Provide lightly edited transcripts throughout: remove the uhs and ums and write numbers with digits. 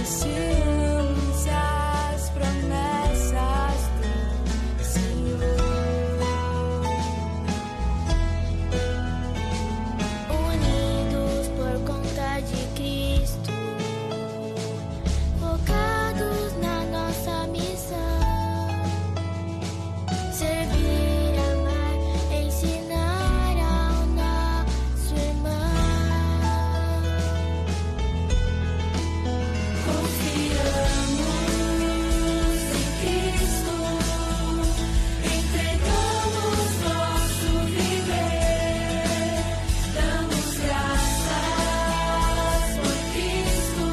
Ansiamos as promessas do Senhor. Unidos por conta de Cristo, focados na nossa missão, servir, amar, ensinar ao nosso irmão. Confiamos em Cristo, entregamos nosso viver, damos graças por Cristo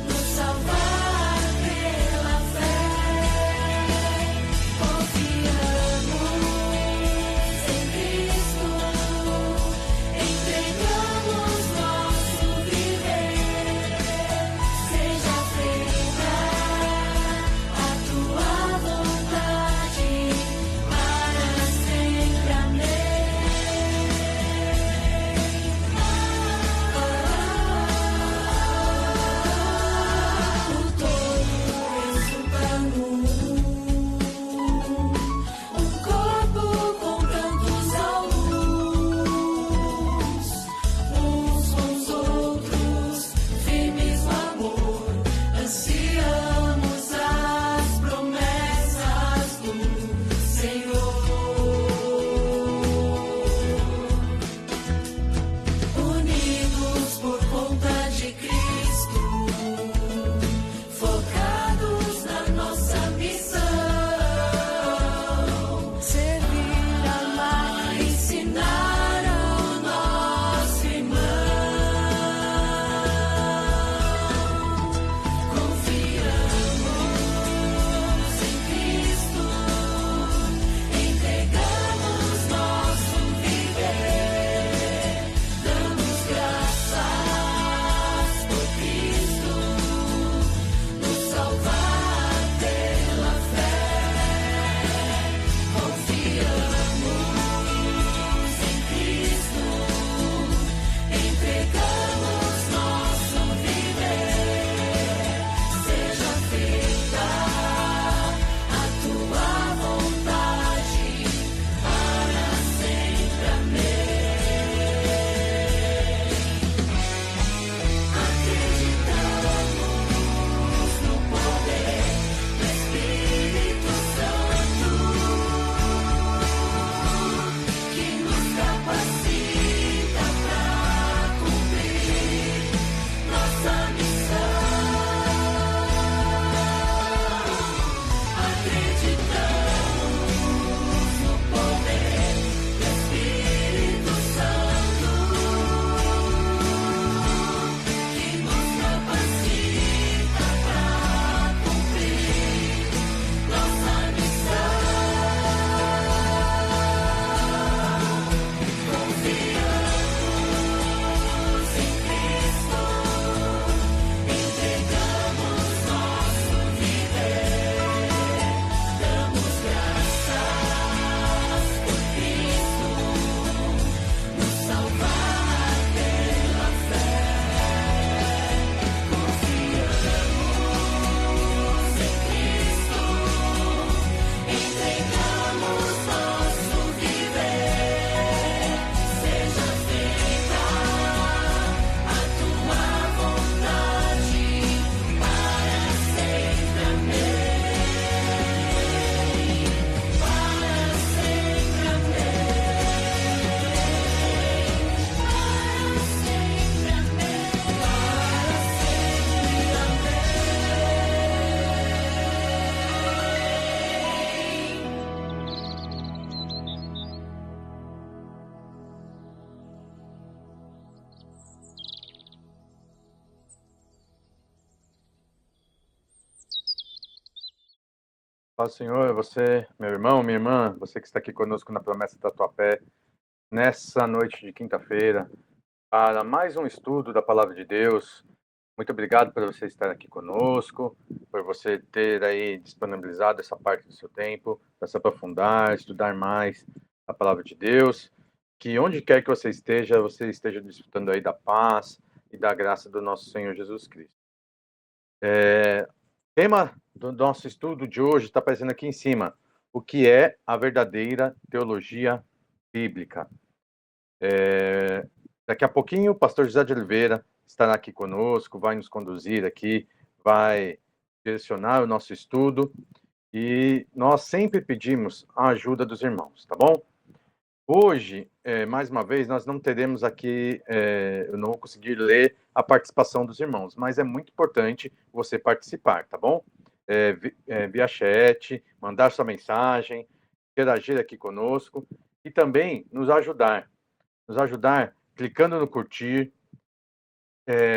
nos salvar pela fé. Confiamos em Cristo, entregamos nosso viver. Seja feita a tua vontade, para sempre. Amém. O todo resultando um corpo com tantos alvos, uns com os outros, firmes no amor, ansiamos as promessas do Senhor. Unidos por conta de Cristo, focados na nossa missão, servir, amar, ensinar ao nosso irmão. Confiamos em Cristo, entregamos nosso viver, damos graças por Cristo nos salvar pela fé. Confiamos em Cristo, entregamos nosso viver. Seja feita a tua vontade, para sempre. Amém. Acreditamos no poder do Espírito Santo, que nos capacita para cumprir nossa missão. Acreditamos no poder do Espírito Santo, que nos capacita para cumprir nossa missão. Confiamos em Cristo, entregamos nosso viver, damos graças por Cristo nos salvar pela fé. Confiamos em Cristo, entregamos nosso viver. Seja feita a tua vontade, para sempre. Amém. Para sempre. Amém. Para Paz, Senhor, você, meu irmão, minha irmã, você que está aqui conosco na Promessa da Tua Fé, nessa noite de quinta-feira, para mais um estudo da Palavra de Deus. Muito obrigado por você estar aqui conosco, por você ter aí disponibilizado essa parte do seu tempo, para se aprofundar, estudar mais a Palavra de Deus. Que onde quer que você esteja desfrutando aí da paz e da graça do nosso Senhor Jesus Cristo. Tema do nosso estudo de hoje está aparecendo aqui em cima. O que é a verdadeira teologia bíblica? Daqui a pouquinho o pastor José de Oliveira estará aqui conosco, vai nos conduzir aqui, vai direcionar o nosso estudo e nós sempre pedimos a ajuda dos irmãos, tá bom? Hoje, mais uma vez, nós não teremos aqui, eu não vou conseguir ler a participação dos irmãos, mas é muito importante você participar, tá bom? Via chat, mandar sua mensagem, interagir aqui conosco e também nos ajudar clicando no curtir,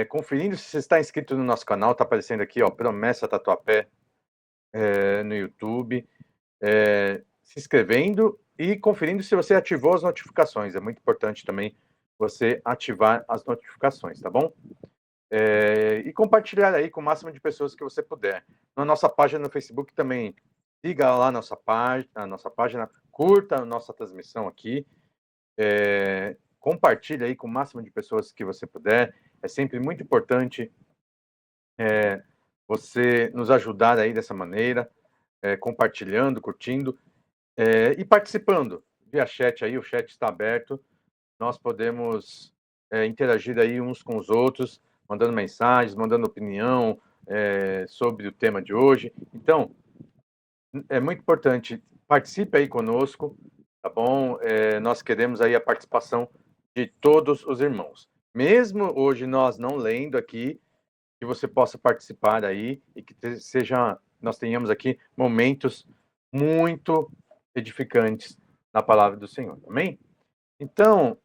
conferindo se você está inscrito no nosso canal, está aparecendo aqui, ó, Promessa Tatuapé, no YouTube, se inscrevendo e conferindo se você ativou as notificações. É muito importante também você ativar as notificações, tá bom? E compartilhar aí com o máximo de pessoas que você puder. Na nossa página no Facebook também, siga lá a nossa página, curta a nossa transmissão aqui, compartilhe aí com o máximo de pessoas que você puder. É sempre muito importante você nos ajudar aí dessa maneira, compartilhando, curtindo e participando via chat aí, o chat está aberto, nós podemos interagir aí uns com os outros, mandando mensagens, mandando opinião sobre o tema de hoje. Então, é muito importante, participe aí conosco, tá bom? Nós queremos aí a participação de todos os irmãos. Mesmo hoje nós não lendo aqui, que você possa participar aí e que nós tenhamos aqui momentos muito edificantes na palavra do Senhor. Amém? Então,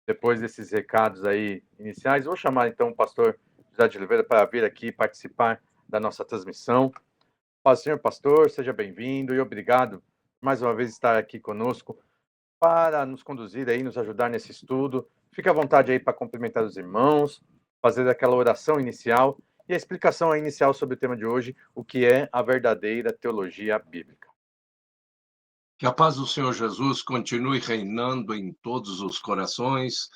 depois desses recados aí iniciais, vou chamar então o pastor José de Oliveira para vir aqui participar da nossa transmissão. Paz, senhor pastor, seja bem-vindo e obrigado mais uma vez estar aqui conosco para nos conduzir aí, nos ajudar nesse estudo. Fique à vontade aí para cumprimentar os irmãos, fazer aquela oração inicial e a explicação inicial sobre o tema de hoje, o que é a verdadeira teologia bíblica. Que a paz do Senhor Jesus continue reinando em todos os corações.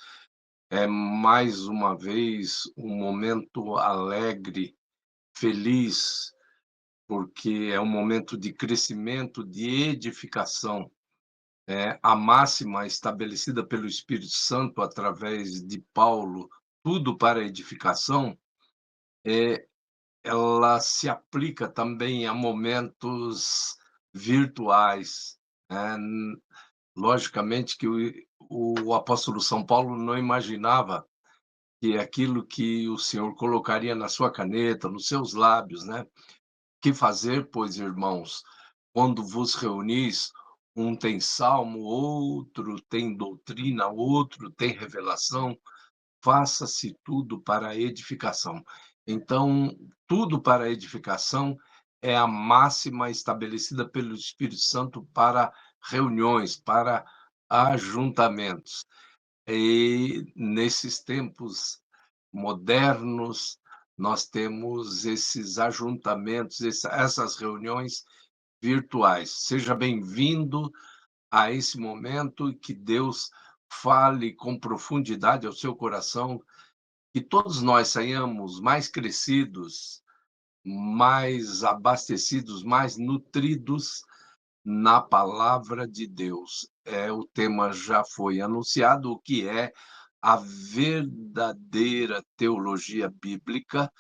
É mais uma vez um momento alegre, feliz, porque é um momento de crescimento, de edificação. A máxima estabelecida pelo Espírito Santo através de Paulo, tudo para edificação, ela se aplica também a momentos virtuais, né? Logicamente que o apóstolo São Paulo não imaginava que aquilo que o Senhor colocaria na sua caneta, nos seus lábios, né? Que fazer, pois, irmãos, quando vos reunis, um tem salmo, outro tem doutrina, outro tem revelação, faça-se tudo para a edificação. Então, tudo para a edificação é a máxima estabelecida pelo Espírito Santo para reuniões, para ajuntamentos. E nesses tempos modernos, nós temos esses ajuntamentos, essas reuniões virtuais. Seja bem-vindo a esse momento e que Deus fale com profundidade ao seu coração, que todos nós saiamos mais crescidos, mais abastecidos, mais nutridos na palavra de Deus. O tema já foi anunciado, o que é a verdadeira teologia bíblica,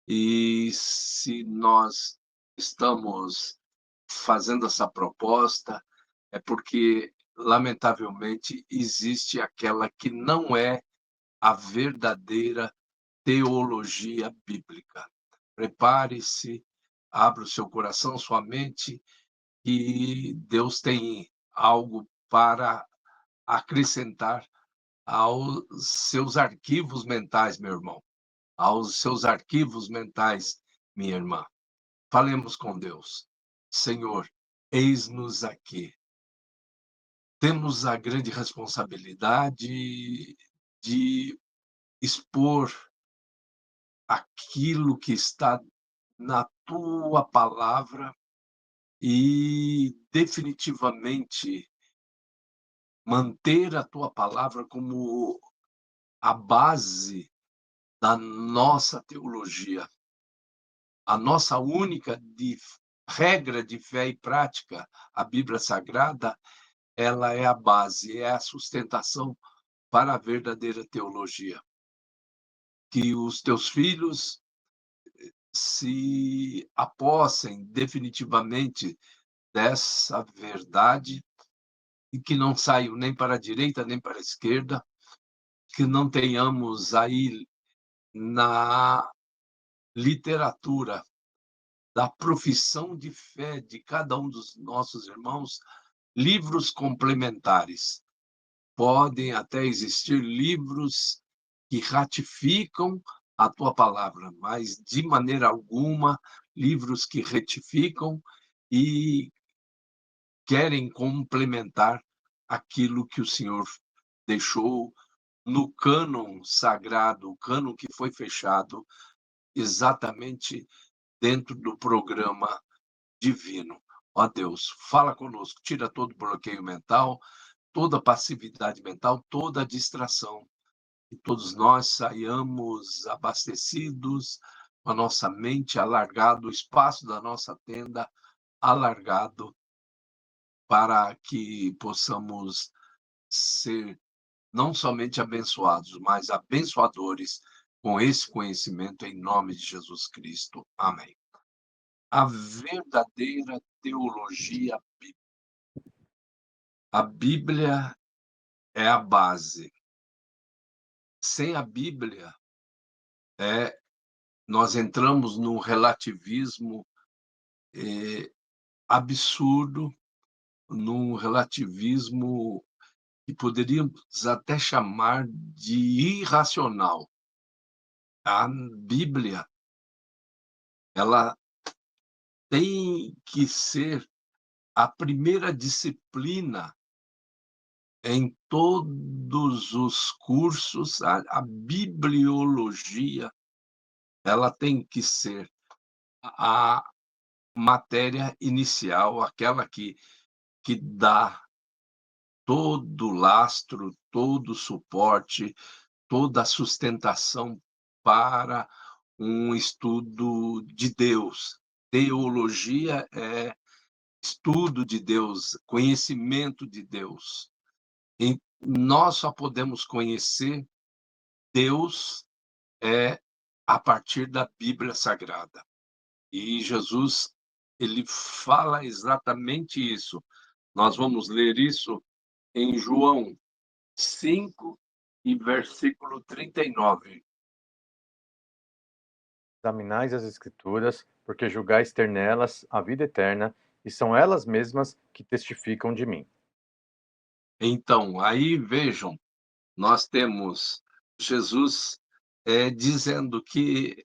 e se nós estamos fazendo essa proposta, é porque, lamentavelmente, existe aquela que não é a verdadeira teologia bíblica. Prepare-se, abra o seu coração, sua mente, e Deus tem algo para acrescentar aos seus arquivos mentais, meu irmão, aos seus arquivos mentais, minha irmã. Falemos com Deus. Senhor, eis-nos aqui. Temos a grande responsabilidade de expor aquilo que está na tua palavra e definitivamente manter a tua palavra como a base da nossa teologia. a nossa única regra de fé e prática, a Bíblia Sagrada, ela é a base, é a sustentação para a verdadeira teologia. Que os teus filhos se apossem definitivamente dessa verdade e que não saiam nem para a direita nem para a esquerda, que não tenhamos aí na literatura da profissão de fé de cada um dos nossos irmãos livros complementares. Podem até existir livros que ratificam a tua palavra, mas de maneira alguma livros que retificam e querem complementar aquilo que o Senhor deixou no cânon sagrado, o cânon que foi fechado exatamente dentro do programa divino. Ó Deus, fala conosco, tira todo bloqueio mental, toda passividade mental, toda distração. Que todos nós saiamos abastecidos, com a nossa mente alargada, o espaço da nossa tenda alargado, para que possamos ser não somente abençoados, mas abençoadores com esse conhecimento em nome de Jesus Cristo. Amém. A verdadeira teologia bíblica. A Bíblia é a base. Sem a Bíblia, nós entramos num relativismo absurdo, num relativismo que poderíamos até chamar de irracional. A Bíblia, ela tem que ser a primeira disciplina em todos os cursos, a bibliologia, ela tem que ser a matéria inicial, aquela que dá todo o lastro, todo o suporte, toda a sustentação para um estudo de Deus. Teologia é estudo de Deus, conhecimento de Deus. E nós só podemos conhecer Deus a partir da Bíblia Sagrada. E Jesus, ele fala exatamente isso. Nós vamos ler isso em João 5 e versículo 39. Examinais as Escrituras, porque julgais ter nelas a vida eterna, e são elas mesmas que testificam de mim. Então, aí vejam, nós temos Jesus dizendo que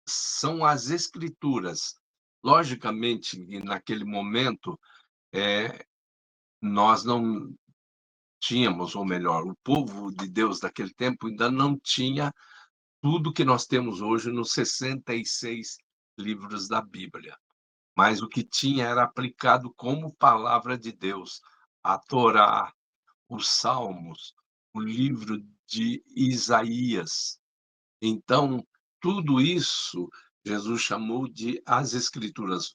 são as Escrituras. Logicamente, e naquele momento, nós não tínhamos, ou melhor, o povo de Deus daquele tempo ainda não tinha tudo que nós temos hoje nos 66 livros da Bíblia. Mas o que tinha era aplicado como palavra de Deus, a Torá, os Salmos, o livro de Isaías. Então, tudo isso Jesus chamou de as Escrituras.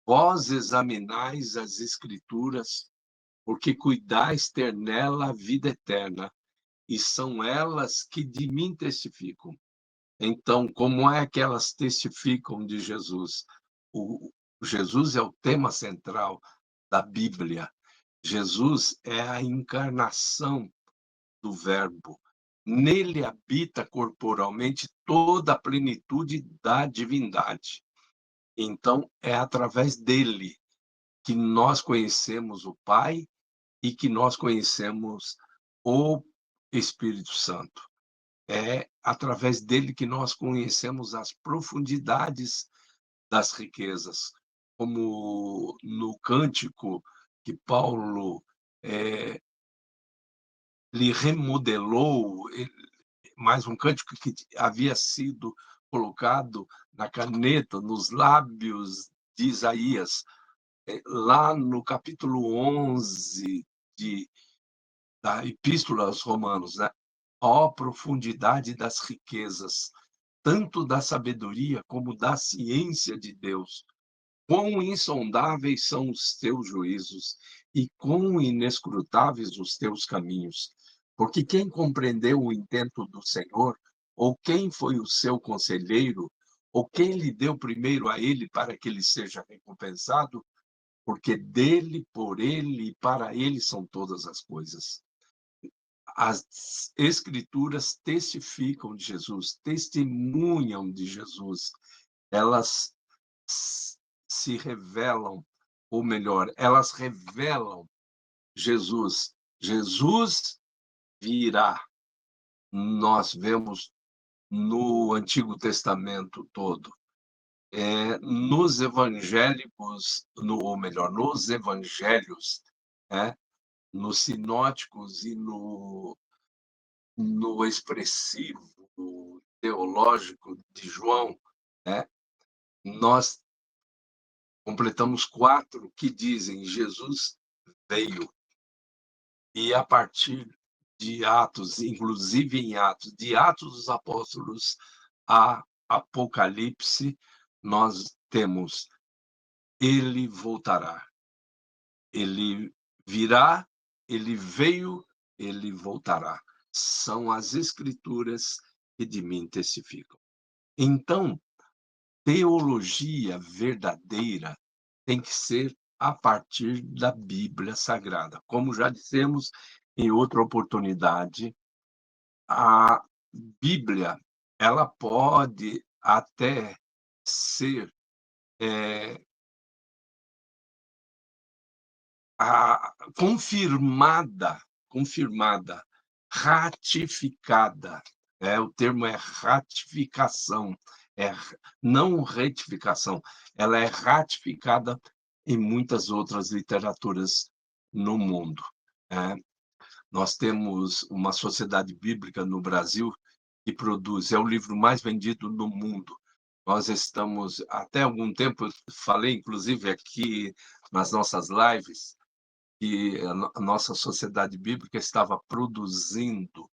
Vós examinais as Escrituras, porque cuidais ter nela a vida eterna, e são elas que de mim testificam. Então, como é que elas testificam de Jesus? O Jesus é o tema central da Bíblia. Jesus é a encarnação do Verbo. Nele habita corporalmente toda a plenitude da divindade. Então, é através dele que nós conhecemos o Pai e que nós conhecemos o Espírito Santo. É através dele que nós conhecemos as profundidades das riquezas, como no cântico que Paulo lhe remodelou, mais um cântico que havia sido colocado na caneta, nos lábios de Isaías, lá no capítulo 11 da Epístola aos Romanos, né? Ó profundidade das riquezas, tanto da sabedoria como da ciência de Deus. Quão insondáveis são os teus juízos e quão inescrutáveis os teus caminhos. Porque quem compreendeu o intento do Senhor, ou quem foi o seu conselheiro, ou quem lhe deu primeiro a ele para que ele seja recompensado? Porque dele, por ele e para ele são todas as coisas. As Escrituras testificam de Jesus, testemunham de Jesus. Elas se revelam, ou melhor, elas revelam Jesus. Jesus virá. Nós vemos no Antigo Testamento todo. Nos evangélicos, ou melhor, nos evangelhos, nos sinóticos e no expressivo teológico de João, nós completamos 4 que dizem Jesus veio. E a partir de Atos, inclusive em Atos, de Atos dos Apóstolos a Apocalipse, nós temos ele voltará. Ele virá, ele veio, ele voltará. São as Escrituras que de mim testificam. Então, teologia verdadeira tem que ser a partir da Bíblia Sagrada. Como já dissemos em outra oportunidade, a Bíblia, ela pode até ser confirmada, ratificada. O termo é ratificação, é não retificação. Ela é ratificada em muitas outras literaturas no mundo. Nós temos uma sociedade bíblica no Brasil que produz, é o livro mais vendido no mundo. Nós estamos, até algum tempo, eu falei, inclusive, aqui nas nossas lives, que a nossa sociedade bíblica estava produzindo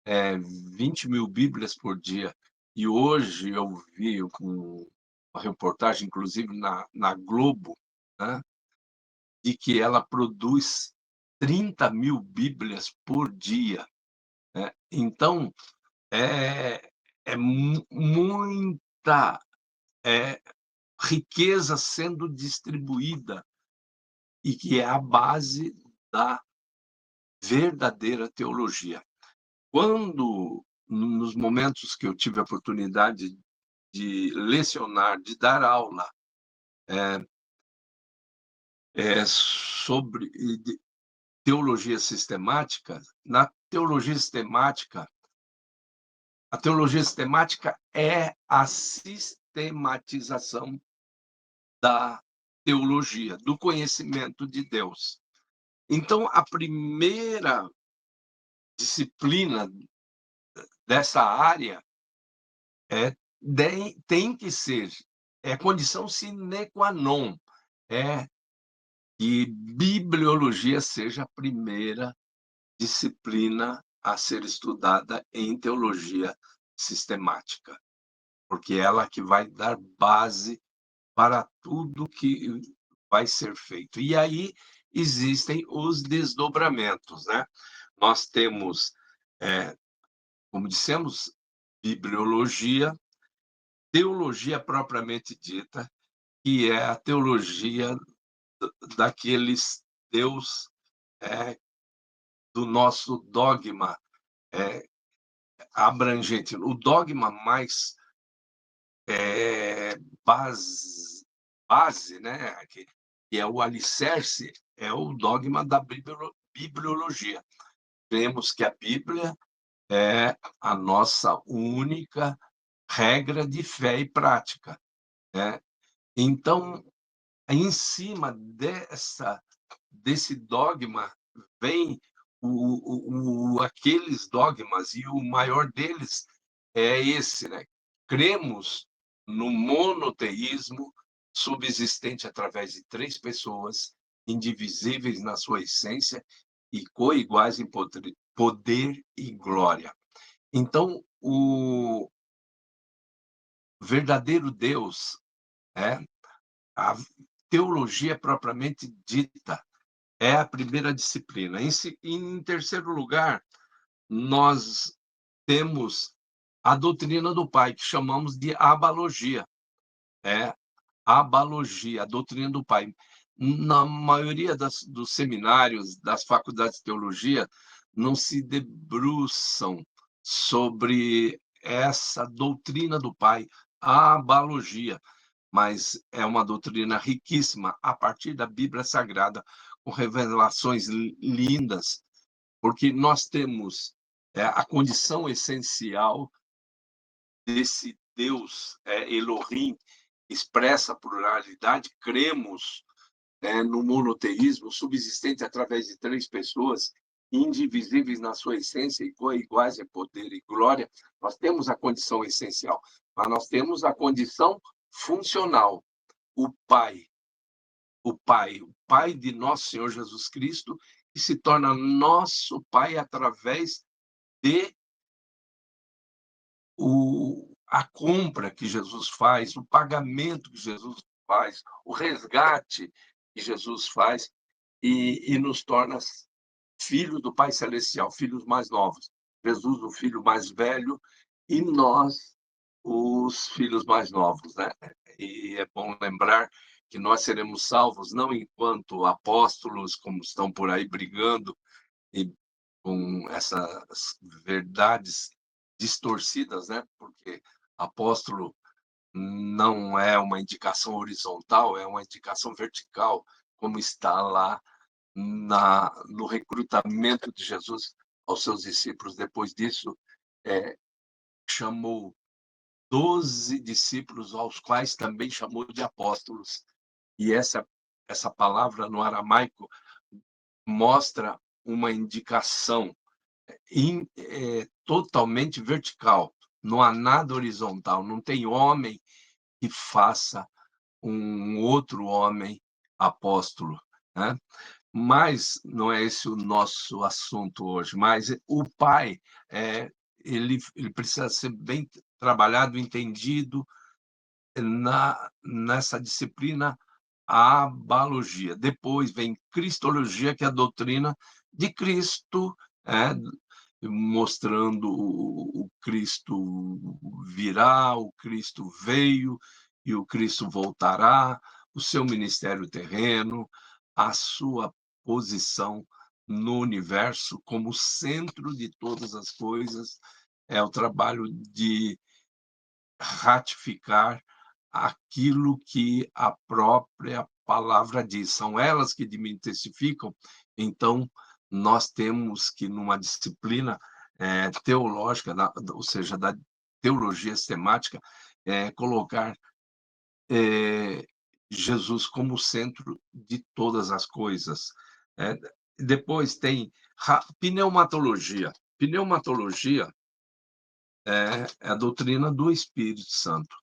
20.000 Bíblias por dia. E hoje eu vi uma reportagem, inclusive na Globo, de que ela produz 30.000 Bíblias por dia. Então, é muita riqueza sendo distribuída e que é a base da verdadeira teologia. Quando, nos momentos que eu tive a oportunidade de lecionar, de dar aula sobre teologia sistemática, a teologia sistemática é a sistematização da teologia, do conhecimento de Deus. Então, a primeira disciplina dessa área tem que ser, condição sine qua non, que bibliologia seja a primeira disciplina a ser estudada em teologia sistemática, porque ela que vai dar base para tudo que vai ser feito. E aí existem os desdobramentos, Nós temos, como dissemos, bibliologia, teologia propriamente dita, que é a teologia daqueles Deus do nosso dogma abrangente. O dogma mais base, que é o alicerce, é o dogma da bibliologia. Vemos que a Bíblia é a nossa única regra de fé e prática. Então, em cima desse dogma, vem aqueles dogmas, e o maior deles é esse, Cremos no monoteísmo subsistente através de 3 pessoas, indivisíveis na sua essência e coiguais em poder e glória. Então, verdadeiro Deus, é a teologia propriamente dita, é a primeira disciplina. Em terceiro lugar, nós temos a doutrina do Pai, que chamamos de abalogia. É abalogia, a doutrina do Pai. Na maioria dos seminários, das faculdades de teologia, não se debruçam sobre essa doutrina do Pai, a abalogia, mas é uma doutrina riquíssima a partir da Bíblia Sagrada, com revelações lindas, porque nós temos a condição essencial desse Deus, Elohim, expressa a pluralidade, cremos no monoteísmo, subsistente através de três pessoas, indivisíveis na sua essência e iguais em poder e glória. Nós temos a condição essencial, mas nós temos a condição funcional. O Pai, o Pai de nosso Senhor Jesus Cristo, que se torna nosso Pai através de a compra que Jesus faz, o pagamento que Jesus faz, o resgate que Jesus faz e nos torna filhos do Pai Celestial, filhos mais novos. Jesus, o filho mais velho, e nós, os filhos mais novos, né? E é bom lembrar que nós seremos salvos não enquanto apóstolos, como estão por aí brigando e com essas verdades distorcidas, né? Porque apóstolo não é uma indicação horizontal, é uma indicação vertical, como está lá no recrutamento de Jesus aos seus discípulos. Depois disso, chamou 12 discípulos, aos quais também chamou de apóstolos. E essa palavra no aramaico mostra uma indicação totalmente vertical. Não há nada horizontal. Não tem homem que faça um outro homem apóstolo, né? Mas não é esse o nosso assunto hoje. Mas o Pai, ele precisa ser bem trabalhado, entendido nessa disciplina a abalogia. Depois vem cristologia, que é a doutrina de Cristo, mostrando o Cristo virá, o Cristo veio e o Cristo voltará, o seu ministério terreno, a sua posição no universo como centro de todas as coisas, é o trabalho de ratificar aquilo que a própria palavra diz. São elas que de mim testificam. Então, nós temos que, numa disciplina teológica, ou seja, da teologia sistemática, colocar Jesus como centro de todas as coisas. Depois tem pneumatologia. Pneumatologia é a doutrina do Espírito Santo,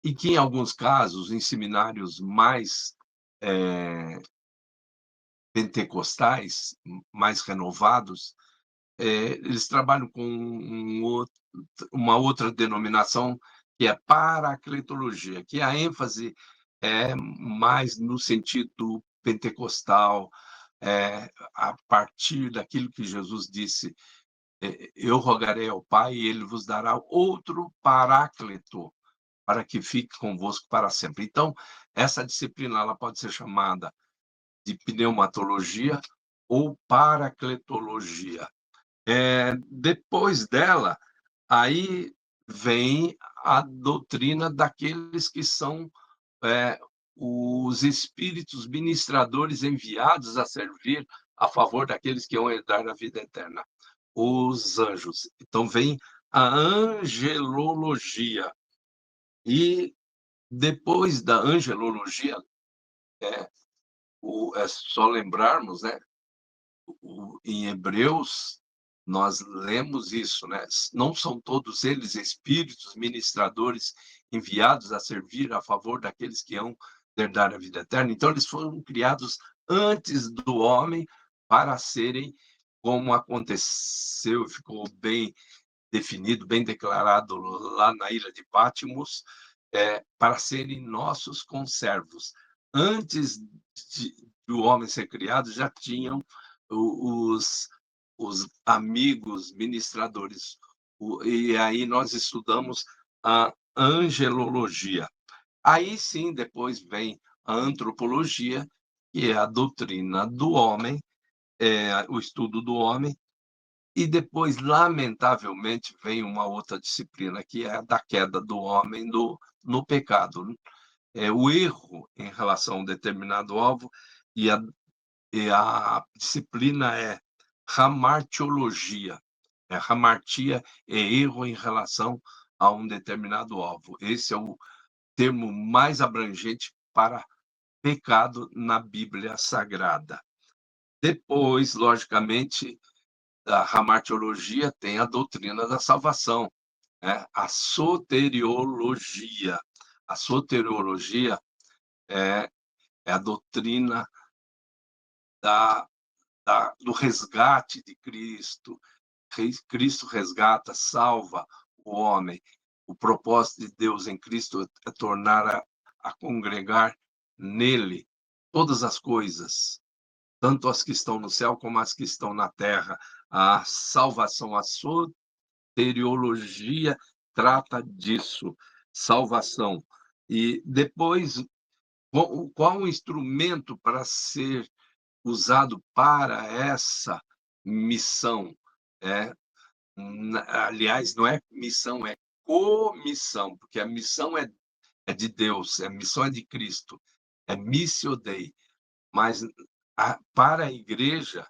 e que, em alguns casos, em seminários mais pentecostais, mais renovados, eles trabalham com uma outra denominação, que é paracletologia, que a ênfase é mais no sentido pentecostal, a partir daquilo que Jesus disse: eu rogarei ao Pai e ele vos dará outro paráclito, para que fique convosco para sempre. Então, essa disciplina ela pode ser chamada de pneumatologia ou paracletologia. Depois dela, aí vem a doutrina daqueles que são os espíritos ministradores enviados a servir a favor daqueles que vão herdar a vida eterna, os anjos. Então, vem a angelologia. E depois da angelologia, é só lembrarmos, né? Em Hebreus, nós lemos isso, né? Não são todos eles espíritos ministradores enviados a servir a favor daqueles que hão de herdar a vida eterna. Então, eles foram criados antes do homem para serem, como aconteceu, ficou bem definido, bem declarado lá na ilha de Patmos, para serem nossos conservos. Antes do homem ser criado, já tinham os, os amigos ministradores. E aí nós estudamos a angelologia. Aí sim, depois vem a antropologia, que é a doutrina do homem, o estudo do homem, e depois, lamentavelmente, vem uma outra disciplina, que é a da queda do homem no pecado. O erro em relação a um determinado alvo, e a disciplina é hamartiologia. Hamartia é erro em relação a um determinado alvo. Esse é o termo mais abrangente para pecado na Bíblia Sagrada. Depois, logicamente, da hamartiologia tem a doutrina da salvação, né? A soteriologia. A soteriologia é, é a doutrina da, do resgate de Cristo. Cristo resgata, salva o homem. O propósito de Deus em Cristo é tornar a congregar nele todas as coisas, tanto as que estão no céu como as que estão na terra. A salvação, a soteriologia trata disso, salvação. E depois, qual o instrumento para ser usado para essa missão? É, aliás, não é missão, é comissão, porque a missão é de Deus, a missão é de Cristo, é missio Dei, mas para a igreja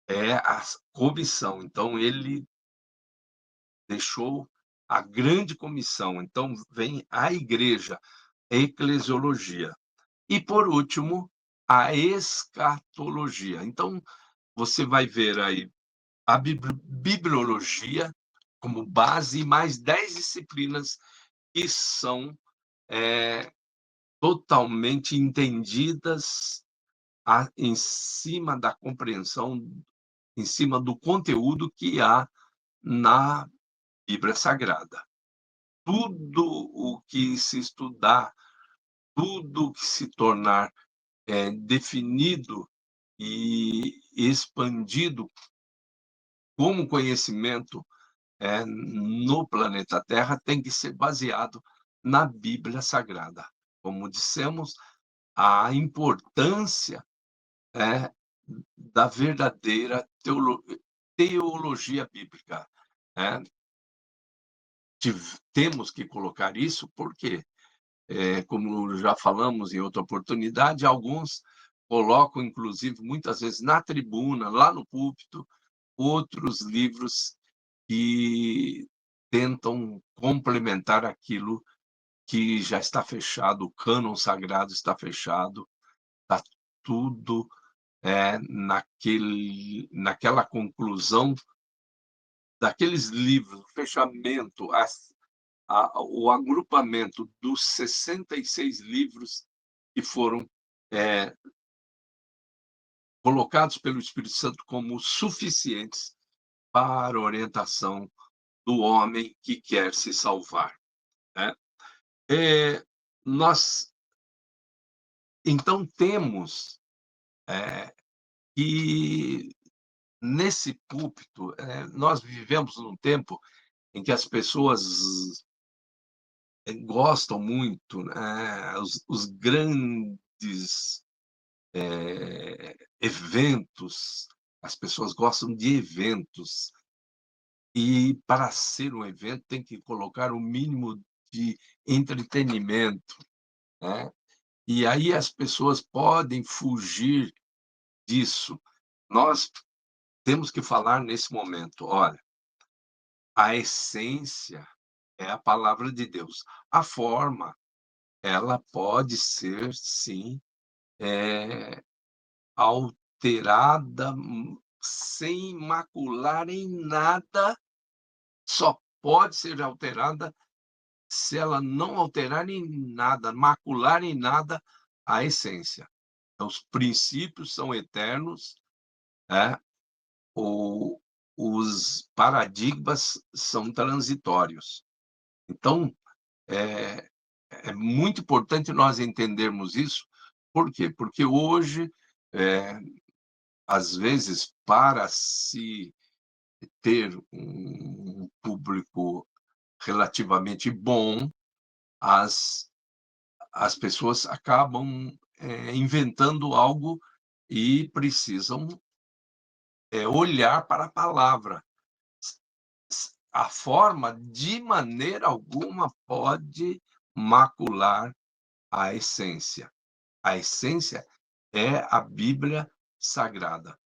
é a comissão. Então, ele deixou a grande comissão. Então, vem a igreja, a eclesiologia. E, por último, a escatologia. Então, você vai ver aí a bibliologia como base e mais 10 disciplinas que são totalmente entendidas em cima da compreensão, em cima do conteúdo que há na Bíblia Sagrada. Tudo o que se estudar, tudo o que se tornar definido e expandido como conhecimento no planeta Terra tem que ser baseado na Bíblia Sagrada. Como dissemos, a importância da verdadeira teologia bíblica. Né? Temos que colocar isso porque, como já falamos em outra oportunidade, alguns colocam, inclusive, muitas vezes na tribuna, lá no púlpito, outros livros que tentam complementar aquilo que já está fechado, o cânon sagrado está fechado, está tudo naquela conclusão daqueles livros, o fechamento, o agrupamento dos 66 livros que foram colocados pelo Espírito Santo como suficientes para a orientação do homem que quer se salvar. Né? Nós, então, temos que, nesse púlpito, nós vivemos num tempo em que as pessoas gostam muito, né? Os grandes eventos, as pessoas gostam de eventos, e para ser um evento tem que colocar o mínimo de entretenimento, né? E aí as pessoas podem fugir disso. Nós temos que falar nesse momento, olha, a essência é a palavra de Deus. A forma, ela pode ser, sim, alterada, sem macular em nada, só pode ser alterada se ela não alterar em nada, macular em nada a essência. Então, os princípios são eternos, né? Os paradigmas são transitórios. Então, É muito importante nós entendermos isso. Por quê? Porque hoje, às vezes, para se ter um público relativamente bom, as as pessoas acabam, inventando algo e precisam, olhar para a palavra. A forma, de maneira alguma, pode macular a essência. A essência é a Bíblia Sagrada.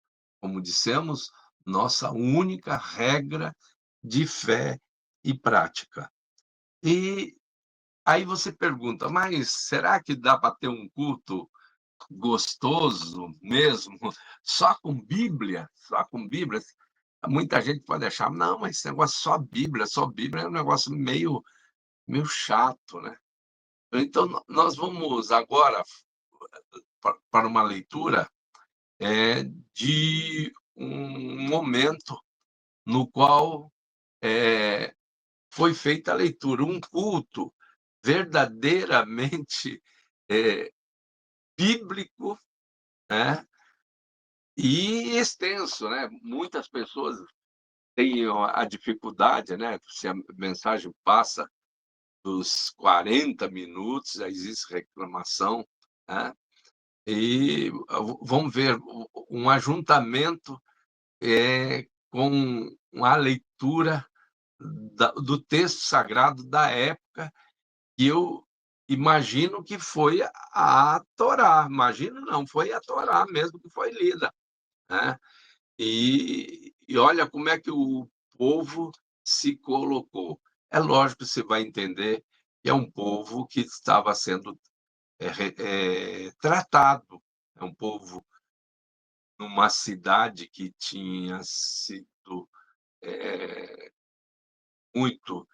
Como dissemos, nossa única regra de fé e prática. E aí você pergunta: "Mas será que dá para ter um culto gostoso mesmo, só com Bíblia? Só com Bíblia?" Muita gente pode achar: "Não, mas esse negócio só Bíblia é um negócio meio chato, né?" Então nós vamos agora para uma leitura, de um momento no qual, foi feita a leitura, um culto verdadeiramente, eh, bíblico, né, e extenso, né. Muitas pessoas têm a dificuldade, né, se a mensagem passa dos 40 minutos, já existe reclamação, né, e vamos ver um ajuntamento, com a leitura do texto sagrado da época, que eu imagino que foi a Torá. Imagino não, foi a Torá mesmo que foi lida, né. E olha como é que o povo se colocou. É lógico que você vai entender que é um povo que estava sendo, tratado, é um povo numa cidade que tinha sido, eh, muito,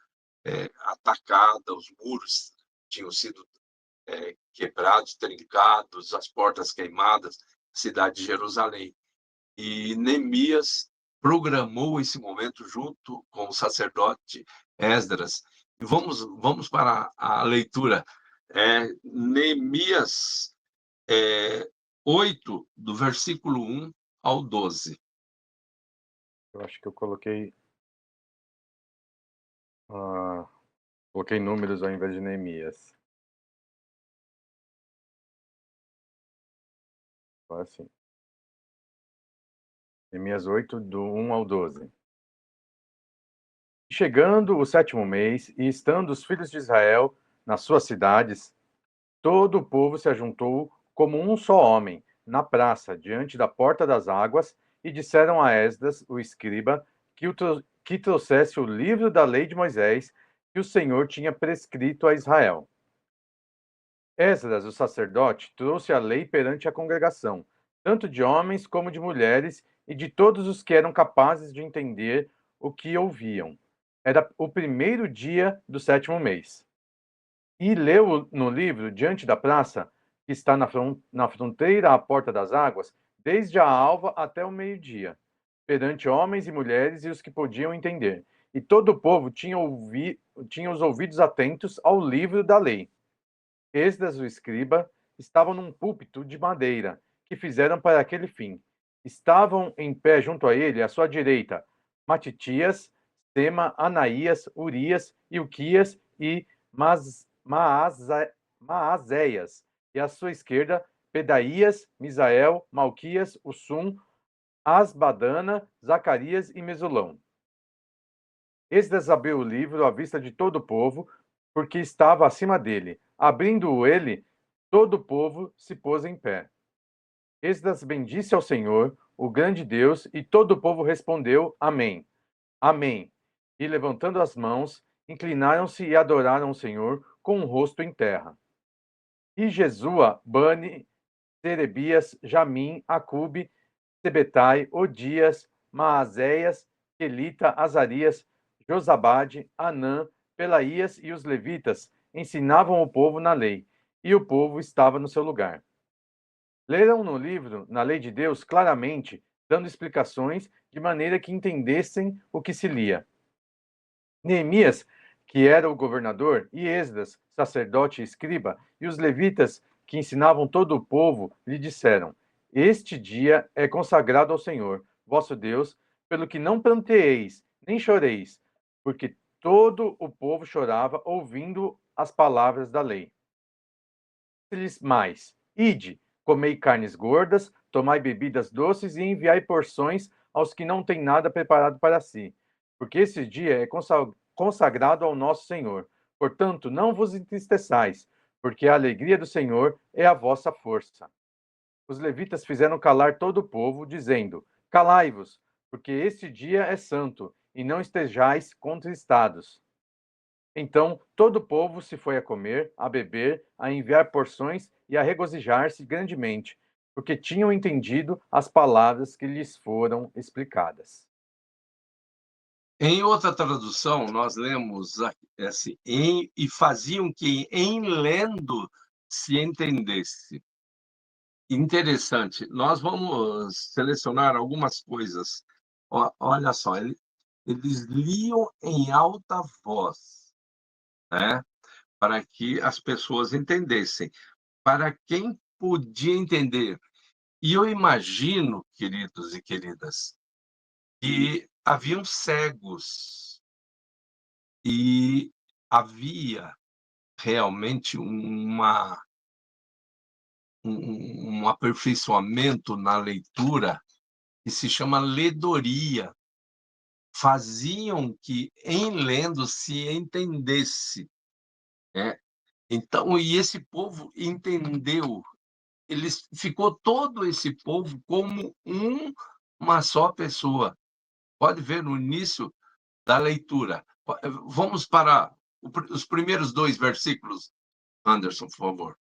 atacada, os muros tinham sido, quebrados, trincados, as portas queimadas, cidade de Jerusalém. E Neemias programou esse momento junto com o sacerdote Esdras. E vamos para a leitura. Neemias, 8, do versículo 1 ao 12. Eu acho que eu coloquei, ah, coloquei números ao invés de Neemias. Agora sim. Neemias 8, do 1 ao 12. Chegando o 7º mês, e estando os filhos de Israel nas suas cidades, todo o povo se ajuntou como um só homem, na praça, diante da porta das águas, e disseram a Esdras, o escriba, que trouxesse o livro da lei de Moisés, que o Senhor tinha prescrito a Israel. Esdras, o sacerdote, trouxe a lei perante a congregação, tanto de homens como de mulheres, e de todos os que eram capazes de entender o que ouviam. Era o primeiro dia do 7º mês. E leu no livro diante da praça, que está na fronteira à porta das águas, desde a alva até o meio-dia, perante homens e mulheres e os que podiam entender. E todo o povo tinha os ouvidos atentos ao livro da lei. Esdras, o escriba, estava num púlpito de madeira, que fizeram para aquele fim. Estavam em pé junto a ele, à sua direita, Matitias, Sema, Anaías, Urias, Ilquias e Maazéias, e à sua esquerda, Pedaías, Misael, Malquias, Ussum, Asbadana, Zacarias e Mesulão. Esdras abriu o livro à vista de todo o povo, porque estava acima dele. Abrindo-o ele, todo o povo se pôs em pé. Esdras bendisse ao Senhor, o grande Deus, e todo o povo respondeu: Amém. Amém. E levantando as mãos, inclinaram-se e adoraram o Senhor com o rosto em terra. E Jesua, Bani, Serebias, Jamim, Acube, Sebetai, Odias, Maazéias, Quelita, Azarias, Josabade, Anã, Pelaías e os levitas ensinavam o povo na lei, e o povo estava no seu lugar. Leram no livro, na lei de Deus, claramente, dando explicações de maneira que entendessem o que se lia. Neemias que era o governador, e Esdras, sacerdote e escriba, e os levitas, que ensinavam todo o povo, lhe disseram: Este dia é consagrado ao Senhor, vosso Deus, pelo que não planteeis, nem choreis, porque todo o povo chorava ouvindo as palavras da lei. Disse-lhes mais: Ide, comei carnes gordas, tomai bebidas doces e enviai porções aos que não têm nada preparado para si, porque esse dia é consagrado ao nosso Senhor. Portanto, não vos entristeçais, porque a alegria do Senhor é a vossa força. Os levitas fizeram calar todo o povo, dizendo: Calai-vos, porque este dia é santo, e não estejais contristados. Então todo o povo se foi a comer, a beber, a enviar porções e a regozijar-se grandemente, porque tinham entendido as palavras que lhes foram explicadas. Em outra tradução, nós lemos assim, e faziam que em lendo se entendesse. Interessante. Nós vamos selecionar algumas coisas. Olha só, eles liam em alta voz, né, para que as pessoas entendessem. Para quem podia entender. E eu imagino, queridos e queridas, que haviam cegos e havia realmente um aperfeiçoamento na leitura que se chama ledoria. Faziam que, em lendo, se entendesse, né. Então, e esse povo entendeu, eles ficou todo esse povo como uma só pessoa. Pode ver no início da leitura. Vamos para os primeiros 2 versículos, Anderson, por favor.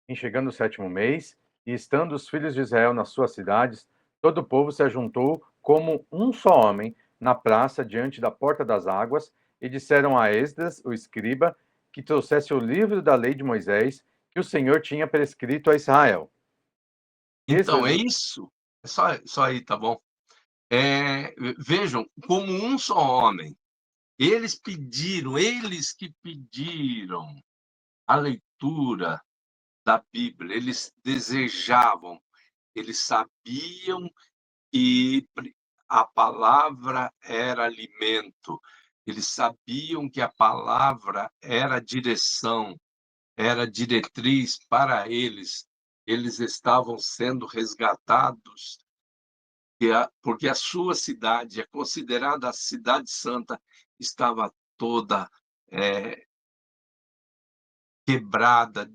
Em chegando o sétimo mês, e estando os filhos de Israel nas suas cidades, todo o povo se ajuntou como um só homem na praça diante da porta das águas, e disseram a Esdras, o escriba, que trouxesse o livro da lei de Moisés, que o Senhor tinha prescrito a Israel. Então, é Esdras, isso. É só aí, tá bom? Vejam, como um só homem, eles que pediram a leitura da Bíblia, eles desejavam, eles sabiam que a palavra era alimento, eles sabiam que a palavra era direção, era diretriz para eles. Eles estavam sendo resgatados, porque a sua cidade, é considerada a cidade santa, estava toda eh, quebrada,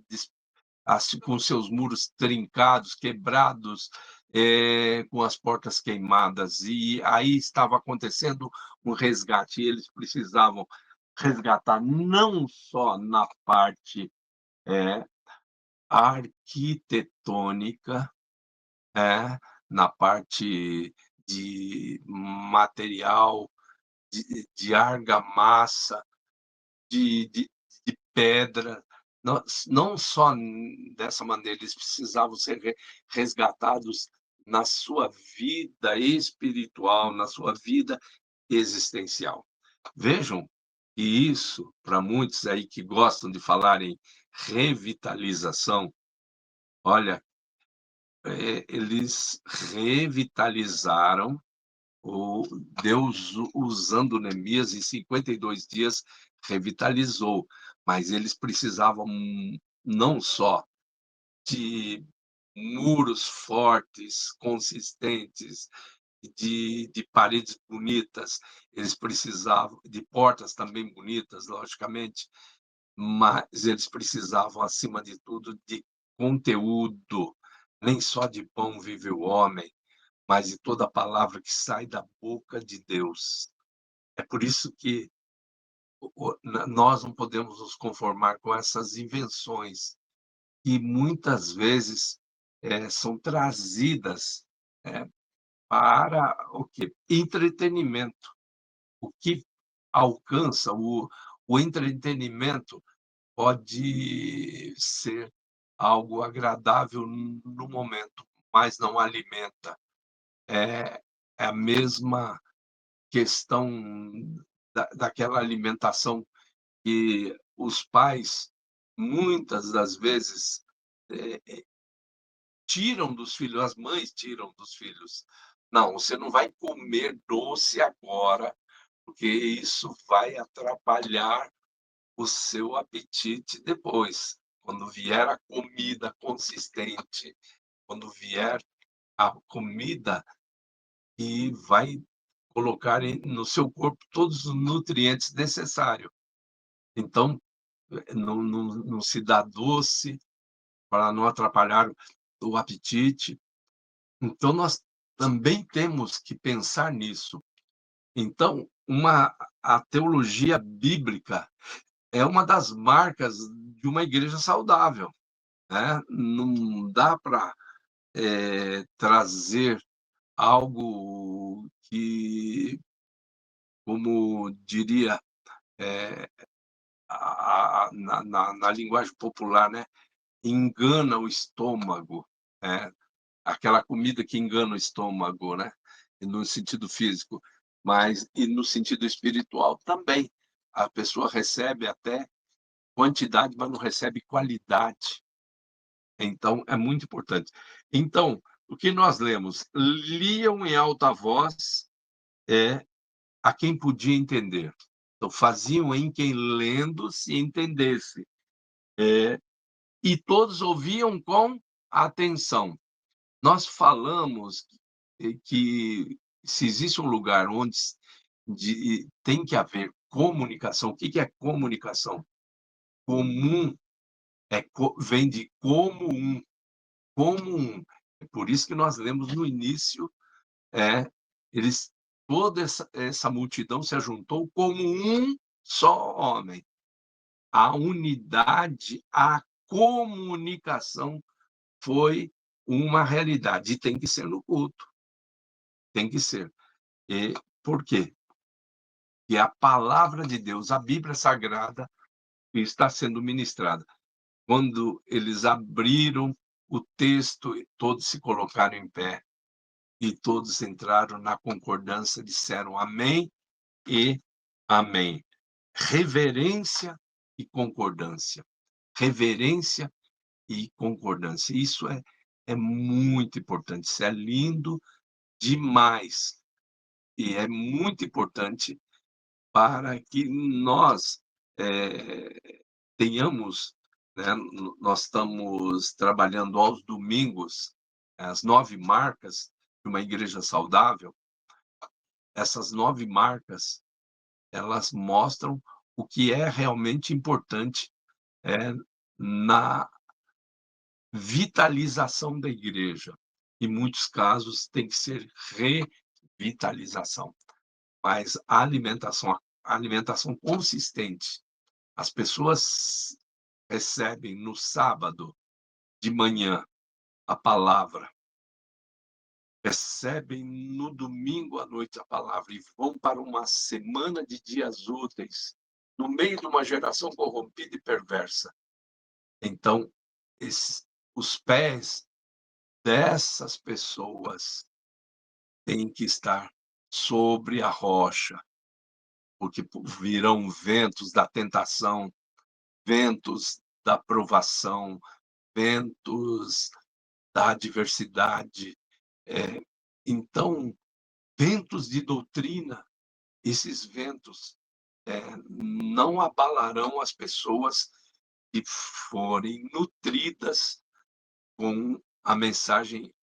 assim, com seus muros trincados, quebrados, com as portas queimadas. E aí estava acontecendo um resgate. E eles precisavam resgatar não só na parte eh, arquitetônica, na parte de material, de argamassa, de pedra. Não só dessa maneira, eles precisavam ser resgatados na sua vida espiritual, na sua vida existencial. Vejam que isso, para muitos aí que gostam de falar em revitalização, olha, eles revitalizaram, o Deus, usando Neemias, em 52 dias, revitalizou, mas eles precisavam não só de muros fortes, consistentes, de paredes bonitas, eles precisavam de portas também bonitas, logicamente, mas eles precisavam, acima de tudo, de conteúdo. Nem só de pão vive o homem, mas de toda palavra que sai da boca de Deus. É por isso que nós não podemos nos conformar com essas invenções que muitas vezes são trazidas para o quê? Entretenimento. O que alcança o entretenimento pode ser algo agradável no momento, mas não alimenta. É, é a mesma questão daquela alimentação que os pais, muitas das vezes, tiram dos filhos, as mães tiram dos filhos. Não, você não vai comer doce agora, porque isso vai atrapalhar o seu apetite depois. Quando vier a comida consistente, quando vier a comida que vai colocar no seu corpo todos os nutrientes necessários. Então, não se dá doce para não atrapalhar o apetite. Então, nós também temos que pensar nisso. Então, a teologia bíblica é uma das marcas de uma igreja saudável, né? Não dá para trazer algo que, como diria, na linguagem popular, né? Engana o estômago, né? Aquela comida que engana o estômago, né? No sentido físico, mas e no sentido espiritual também. A pessoa recebe até quantidade, mas não recebe qualidade. Então, é muito importante. Então, o que nós lemos? Liam em alta voz a quem podia entender. Então, faziam em quem lendo se entendesse. E todos ouviam com atenção. Nós falamos que se existe um lugar onde tem que haver comunicação, o que é comunicação? Comum vem de como um, como um. É por isso que nós lemos no início, eles toda essa multidão se ajuntou como um só homem. A unidade, a comunicação foi uma realidade e tem que ser no culto, tem que ser. E por quê? Que a palavra de Deus, a Bíblia Sagrada, está sendo ministrada. Quando eles abriram o texto, todos se colocaram em pé e todos entraram na concordância, disseram amém e amém. Reverência e concordância. Reverência e concordância. Isso é muito importante, isso é lindo demais. E é muito importante para que nós tenhamos, né, nós estamos trabalhando aos domingos, as 9 marcas de uma igreja saudável. Essas 9 marcas, elas mostram o que é realmente importante na vitalização da igreja. Em muitos casos, tem que ser revitalização. Mas a alimentação consistente. As pessoas recebem no sábado de manhã a palavra, recebem no domingo à noite a palavra e vão para uma semana de dias úteis, no meio de uma geração corrompida e perversa. Então, os pés dessas pessoas têm que estar sobre a rocha, porque virão ventos da tentação, ventos da provação, ventos da adversidade. Então, ventos de doutrina, esses ventos não abalarão as pessoas que forem nutridas com a mensagem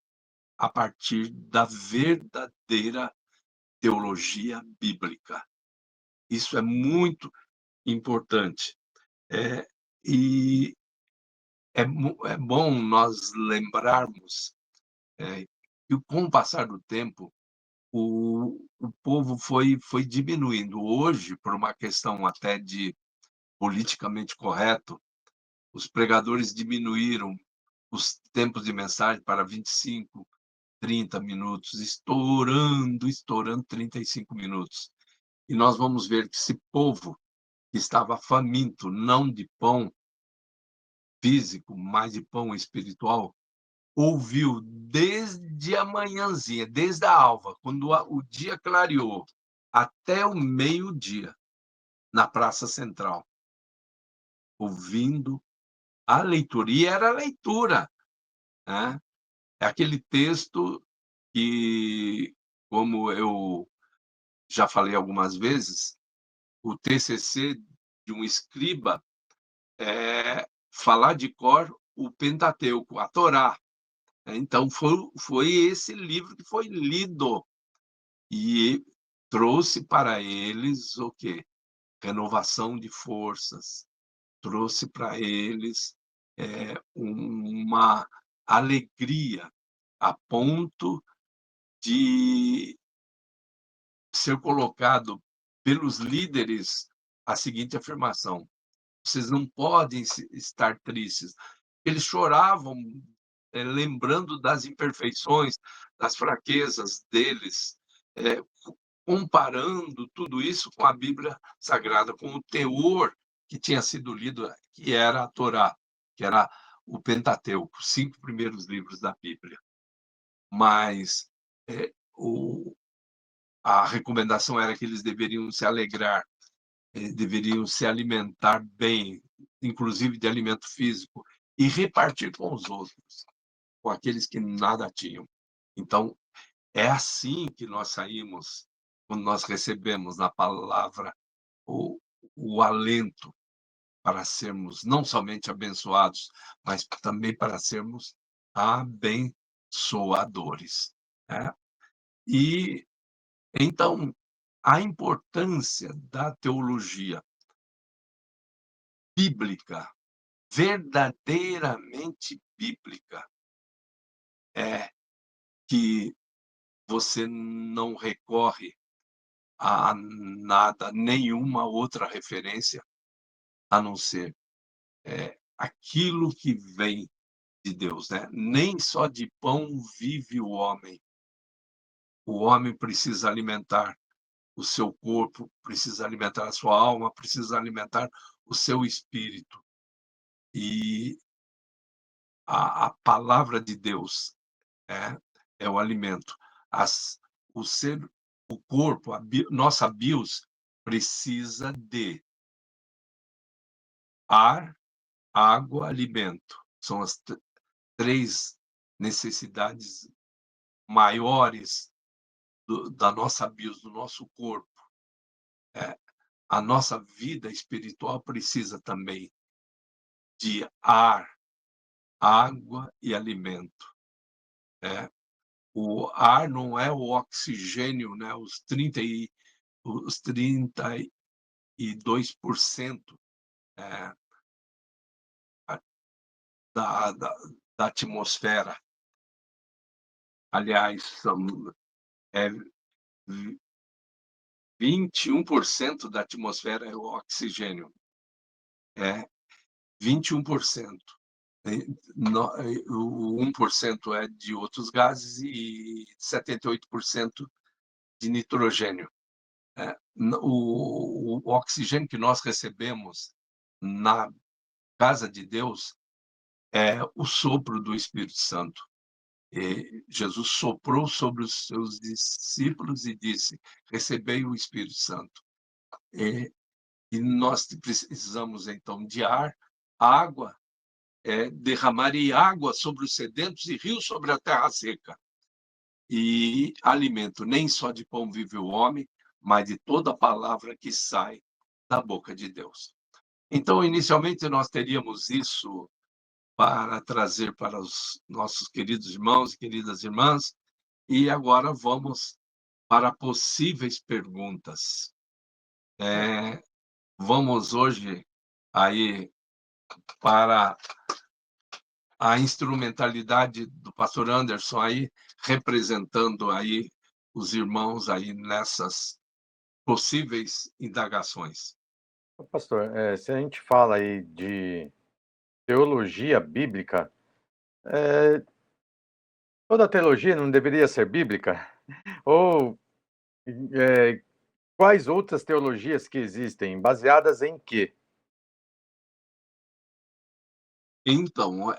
a partir da verdadeira teologia bíblica. Isso é muito importante. E é bom nós lembrarmos que, com o passar do tempo, o povo foi diminuindo. Hoje, por uma questão até de politicamente correto, os pregadores diminuíram os tempos de mensagem para 25, 30 minutos, estourando 35 minutos. E nós vamos ver que esse povo que estava faminto, não de pão físico, mas de pão espiritual, ouviu desde a manhãzinha, desde a alva, quando o dia clareou, até o meio-dia, na Praça Central, ouvindo a leitura. E era leitura, né? É aquele texto que, como eu já falei algumas vezes, o TCC de um escriba é falar de cor o Pentateuco, a Torá. Então, foi esse livro que foi lido e trouxe para eles o quê? Renovação de forças, trouxe para eles uma alegria a ponto de ser colocado pelos líderes a seguinte afirmação: vocês não podem estar tristes. Eles choravam, lembrando das imperfeições, das fraquezas deles, eh, comparando tudo isso com a Bíblia Sagrada, com o teor que tinha sido lido, que era a Torá, que era o Pentateuco, os 5 primeiros livros da Bíblia. Mas, o a recomendação era que eles deveriam se alegrar, deveriam se alimentar bem, inclusive de alimento físico, e repartir com os outros, com aqueles que nada tinham. Então, é assim que nós saímos, quando nós recebemos na palavra o, o alento para sermos não somente abençoados, mas também para sermos abençoadores. Né? E, então, a importância da teologia bíblica, verdadeiramente bíblica, é que você não recorre a nada, nenhuma outra referência, a não ser aquilo que vem de Deus, né? Nem só de pão vive o homem precisa alimentar o seu corpo, precisa alimentar a sua alma, precisa alimentar o seu espírito. E a palavra de Deus é o alimento. As, o ser, o corpo, nossa bios precisa de ar, água, alimento. São as três necessidades maiores da nossa bios, do nosso corpo. A nossa vida espiritual precisa também de ar, água e alimento. O ar não é o oxigênio, né? Os 32% da, da, da atmosfera. Aliás, é 21% da atmosfera é o oxigênio. 21%. O 1% é de outros gases e 78% de nitrogênio. O oxigênio que nós recebemos na casa de Deus é o sopro do Espírito Santo. E Jesus soprou sobre os seus discípulos e disse: recebei o Espírito Santo. E nós precisamos, então, de ar, água, derramaria água sobre os sedentos e rios sobre a terra seca. E alimento, nem só de pão vive o homem, mas de toda palavra que sai da boca de Deus. Então, inicialmente, nós teríamos isso para trazer para os nossos queridos irmãos e queridas irmãs, e agora vamos para possíveis perguntas. Vamos hoje aí para a instrumentalidade do pastor Anderson aí, representando aí os irmãos aí nessas possíveis indagações. Pastor, se a gente fala aí de teologia bíblica, toda teologia não deveria ser bíblica? Ou quais outras teologias que existem? Baseadas em quê? Então,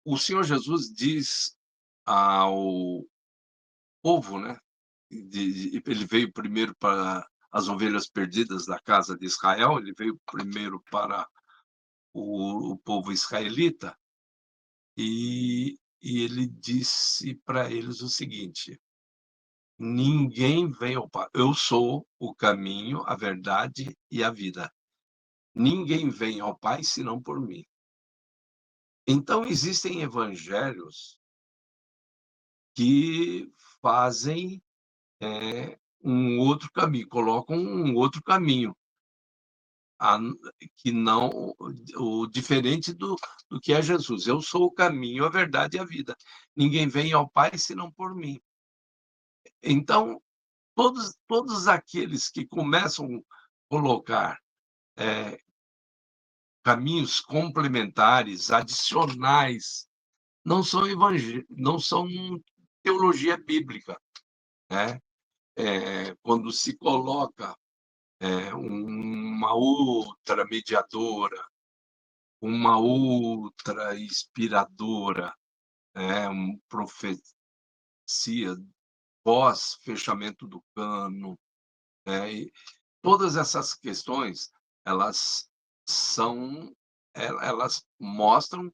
o Senhor Jesus diz ao povo, né, ele veio primeiro para as ovelhas perdidas da casa de Israel, ele veio primeiro para o povo israelita, e ele disse para eles o seguinte: ninguém vem ao Pai. Eu sou o caminho, a verdade e a vida. Ninguém vem ao Pai senão por mim. Então, existem evangelhos que fazem um outro caminho, colocam um outro caminho, que não o diferente do que é Jesus. Eu sou o caminho, a verdade e a vida. Ninguém vem ao Pai senão por mim. Então, todos aqueles que começam a colocar caminhos complementares, adicionais, não são teologia bíblica, né? Quando se coloca uma outra mediadora, uma outra inspiradora, profecia pós fechamento do cano, e todas essas questões, elas são, elas mostram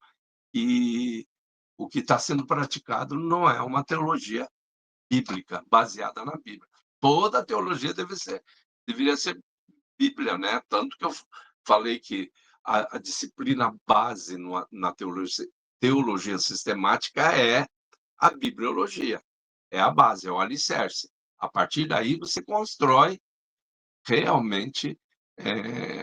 que o que está sendo praticado não é uma teologia bíblica, baseada na Bíblia. Toda a teologia deveria ser Bíblia, né? Tanto que eu falei que a disciplina base na teologia sistemática é a bibliologia, é a base, é o alicerce. A partir daí você constrói realmente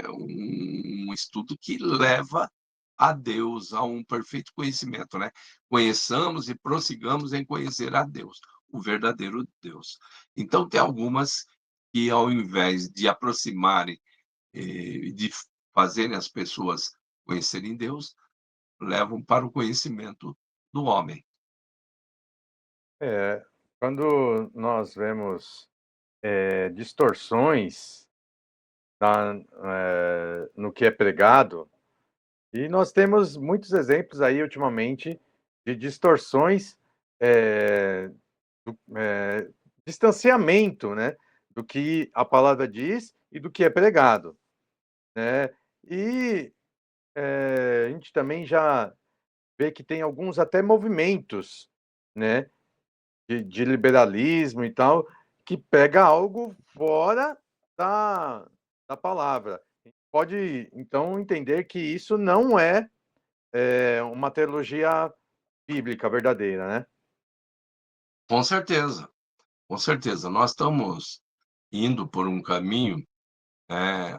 um estudo que leva a Deus, a um perfeito conhecimento, né? Conheçamos e prossigamos em conhecer a Deus, o verdadeiro Deus. Então, tem algumas que, ao invés de aproximarem, de fazerem as pessoas conhecerem Deus, levam para o conhecimento do homem. É, quando nós vemos distorções no que é pregado, e nós temos muitos exemplos aí ultimamente de distorções, distanciamento, né, do que a palavra diz e do que é pregado, né? E a gente também já vê que tem alguns até movimentos, né, de liberalismo e tal, que pega algo fora da palavra. A gente pode, então, entender que isso não é, uma teologia bíblica verdadeira, né? Com certeza, com certeza. Nós estamos indo por um caminho,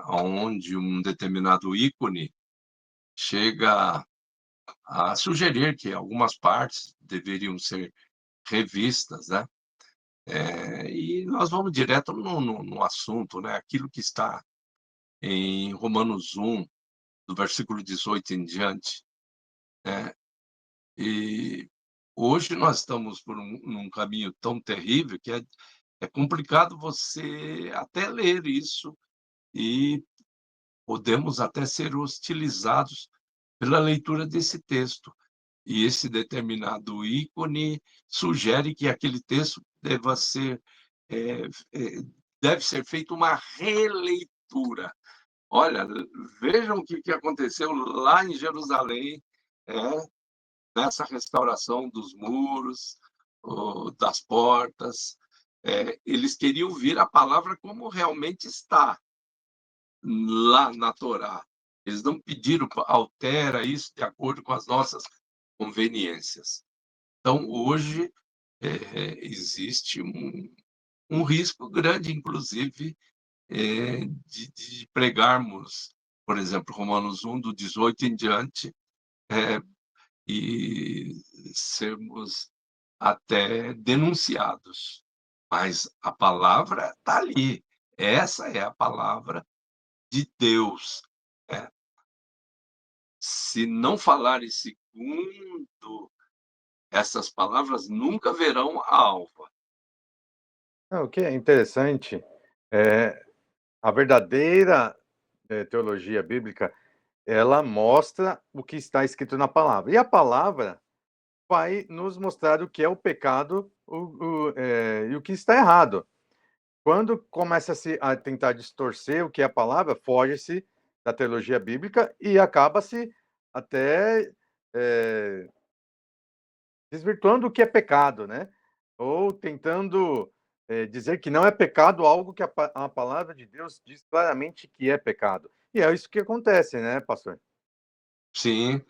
onde um determinado ícone chega a sugerir que algumas partes deveriam ser revistas, né? E nós vamos direto no assunto, né? Aquilo que está em Romanos 1, do versículo 18 em diante, né? E hoje nós estamos por num caminho tão terrível que é complicado você até ler isso, e podemos até ser hostilizados pela leitura desse texto. E esse determinado ícone sugere que aquele texto eh eh, deve ser feita uma releitura. Olha, vejam o que aconteceu lá em Jerusalém, nessa restauração dos muros, das portas. Eles queriam ver a palavra como realmente está lá na Torá. Eles não pediram: altera isso de acordo com as nossas conveniências. Então, hoje, existe um risco grande, inclusive, de pregarmos, por exemplo, Romanos 1, do 18 em diante, e sermos até denunciados. Mas a palavra está ali. Essa é a palavra de Deus, né? Se não falarem segundo essas palavras, nunca verão a alva. O que é interessante, a verdadeira, teologia bíblica, ela mostra o que está escrito na palavra. E a palavra, vai nos mostrar o que é o pecado, e o que está errado. Quando começa-se a tentar distorcer o que é a palavra, foge-se da teologia bíblica e acaba-se até, desvirtuando o que é pecado, né, ou tentando, dizer que não é pecado algo que a palavra de Deus diz claramente que é pecado. E é isso que acontece, né, pastor? Sim,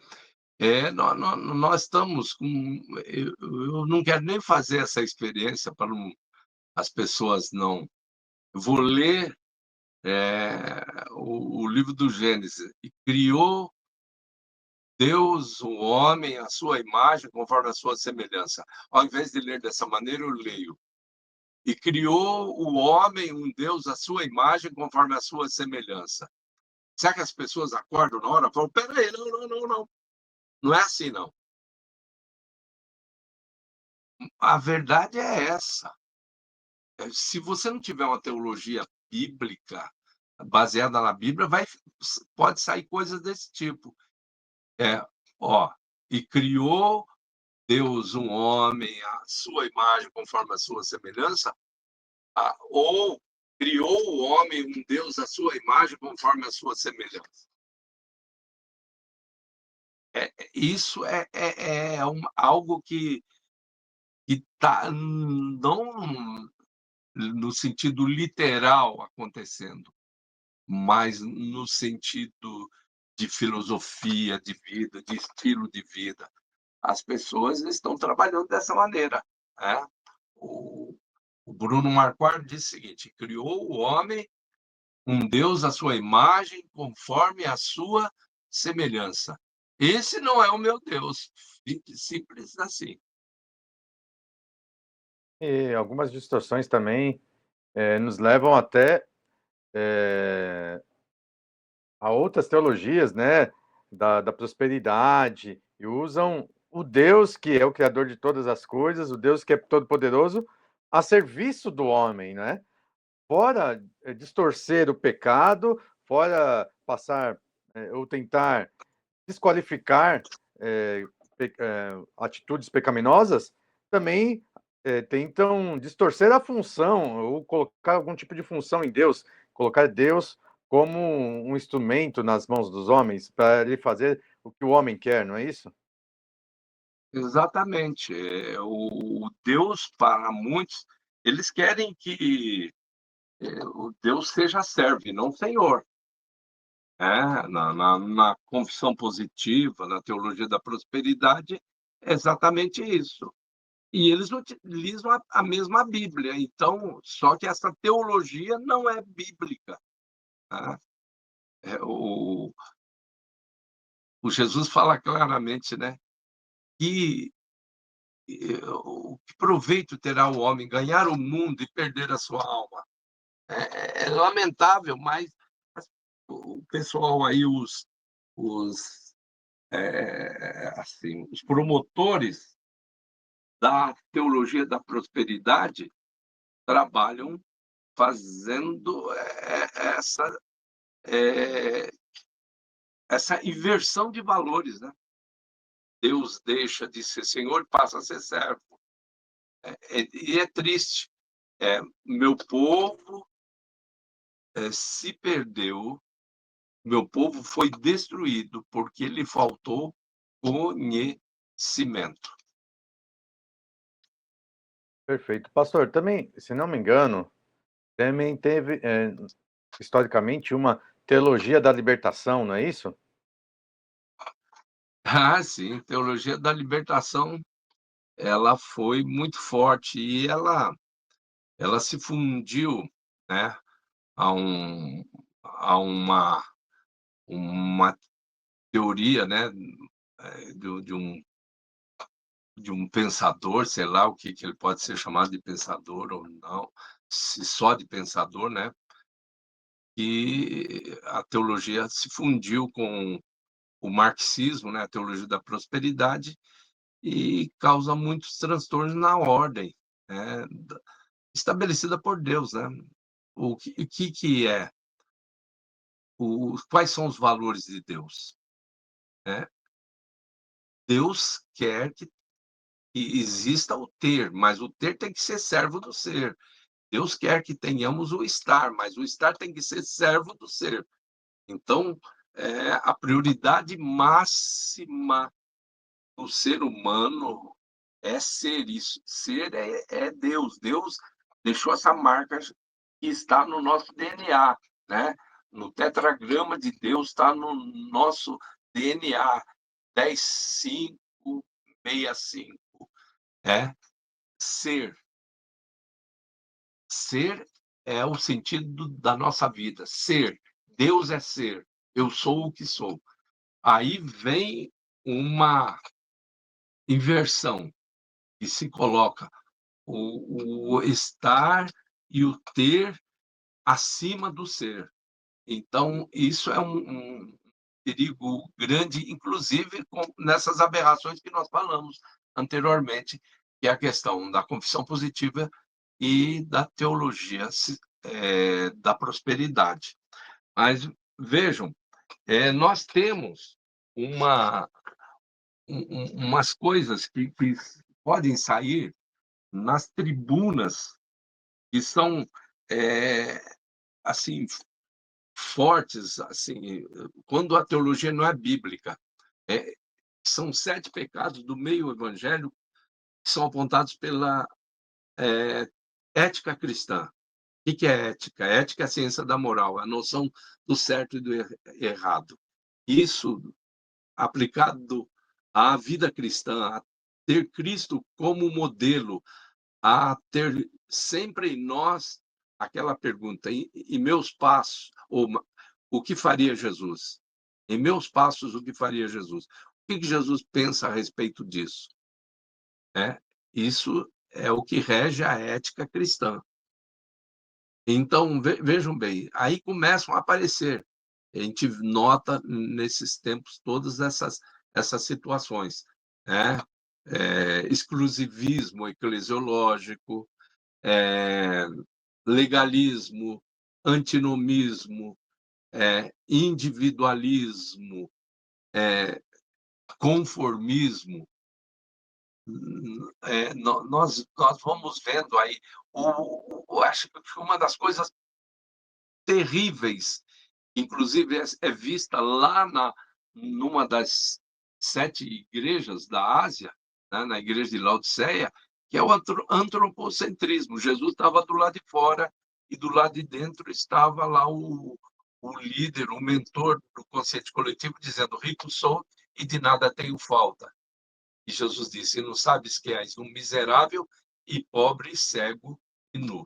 nós estamos com eu não quero nem fazer essa experiência para não as pessoas não eu vou ler, o livro do Gênesis: "E criou Deus o homem à sua imagem, conforme a sua semelhança". Ao invés de ler dessa maneira, eu leio: "E criou o homem, um Deus à sua imagem, conforme a sua semelhança". Será que as pessoas acordam na hora e falam: "Espera aí, não, não, não, não, não é assim não". A verdade é essa. Se você não tiver uma teologia bíblica, baseada na Bíblia, pode sair coisas desse tipo. É, ó, e criou Deus um homem à sua imagem, conforme a sua semelhança, ou criou o homem um Deus à sua imagem, conforme a sua semelhança. Isso algo que está não no sentido literal acontecendo, mas no sentido de filosofia de vida, de estilo de vida. As pessoas estão trabalhando dessa maneira, né. O o Bruno Marquardt disse o seguinte: "Criou o homem um Deus à sua imagem, conforme a sua semelhança". Esse não é o meu Deus, simples assim. E algumas distorções também, nos levam até, eh, a outras teologias, né, da prosperidade, e usam o Deus que é o criador de todas as coisas, o Deus que é todo-poderoso, a serviço do homem, né. Fora, distorcer o pecado, fora passar, ou tentar desqualificar, atitudes pecaminosas, também, tentam distorcer a função ou colocar algum tipo de função em Deus, colocar Deus como um instrumento nas mãos dos homens para ele fazer o que o homem quer, não é isso? Exatamente. O Deus para muitos, eles querem que, o Deus seja servo e não senhor. Na confissão positiva, na teologia da prosperidade, é exatamente isso. E eles utilizam a mesma Bíblia, então só que essa teologia não é bíblica, né. O Jesus fala claramente, né, que, o que proveito terá o homem ganhar o mundo e perder a sua alma? É lamentável, mas o pessoal aí, os, assim, os promotores da teologia da prosperidade trabalham fazendo, eh, essa inversão de valores, né. Deus deixa de ser senhor e passa a ser servo. E é triste. Meu povo, se perdeu, meu povo foi destruído porque lhe faltou conhecimento. Perfeito. Pastor, também, se não me engano, também teve, historicamente, uma teologia da libertação, não é isso? Ah, sim, teologia da libertação, ela foi muito forte e ela se fundiu, né, a um a uma teoria, né, de um pensador, sei lá o que que ele pode ser chamado de pensador ou não, se só de pensador, né, e a teologia se fundiu com o marxismo, né, a teologia da prosperidade, e causa muitos transtornos na ordem, né, estabelecida por Deus, né. O que é quais são os valores de Deus, né? Deus quer que que exista o ter, mas o ter tem que ser servo do ser. Deus quer que tenhamos o estar, mas o estar tem que ser servo do ser. Então, a prioridade máxima do ser humano é ser isso. Ser é Deus. Deus deixou essa marca que está no nosso DNA, né? No tetragrama de Deus está no nosso DNA, 10565. É ser. Ser é o sentido da nossa vida. Ser. Deus é ser. Eu sou o que sou. Aí vem uma inversão e se coloca o estar e o ter acima do ser. Então, isso é um perigo grande, inclusive nessas aberrações que nós falamos anteriormente, que é a questão da confissão positiva e da teologia da prosperidade. Mas vejam, nós temos uma, umas coisas que podem sair nas tribunas que são assim fortes, assim, quando a teologia não é bíblica. São 7 pecados do meio evangélico que são apontados pela ética cristã. O que é ética? Ética é a ciência da moral, a noção do certo e do errado. Isso aplicado à vida cristã, a ter Cristo como modelo, a ter sempre em nós aquela pergunta: em meus passos, ou o que faria Jesus? Em meus passos, o que faria Jesus? O que Jesus pensa a respeito disso? Isso é o que rege a ética cristã. Então, vejam bem, aí começam a aparecer. A gente nota nesses tempos todas essas situações, né? Exclusivismo eclesiológico, legalismo, antinomismo, individualismo, conformismo. Nós vamos vendo aí, acho que uma das coisas terríveis, inclusive é vista lá numa das 7 igrejas da Ásia, né, na igreja de Laodiceia, que é o antropocentrismo. Jesus estava do lado de fora e do lado de dentro estava lá o líder, o mentor do consciente coletivo, dizendo: rico sou e de nada tenho falta. E Jesus disse: não sabes que és um miserável e pobre, cego e nu.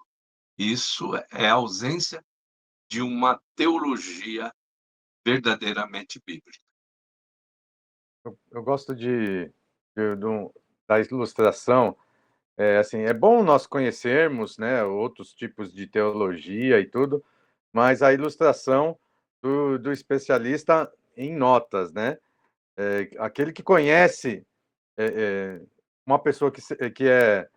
Isso é a ausência de uma teologia verdadeiramente bíblica. Eu gosto da ilustração. Assim, é bom nós conhecermos, né, outros tipos de teologia e tudo, mas a ilustração do especialista em notas, né? Aquele que conhece uma pessoa que é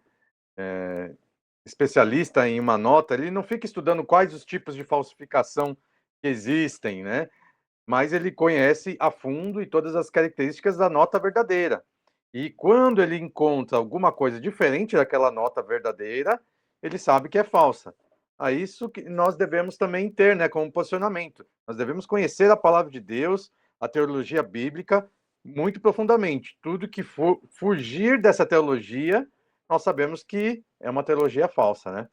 especialista em uma nota, ele não fica estudando quais os tipos de falsificação que existem, né? Mas ele conhece a fundo e todas as características da nota verdadeira. E quando ele encontra alguma coisa diferente daquela nota verdadeira, ele sabe que é falsa. A isso que nós devemos também ter, né, como posicionamento. Nós devemos conhecer a palavra de Deus, a teologia bíblica, muito profundamente. Tudo que for fugir dessa teologia, nós sabemos que é uma teologia falsa, né?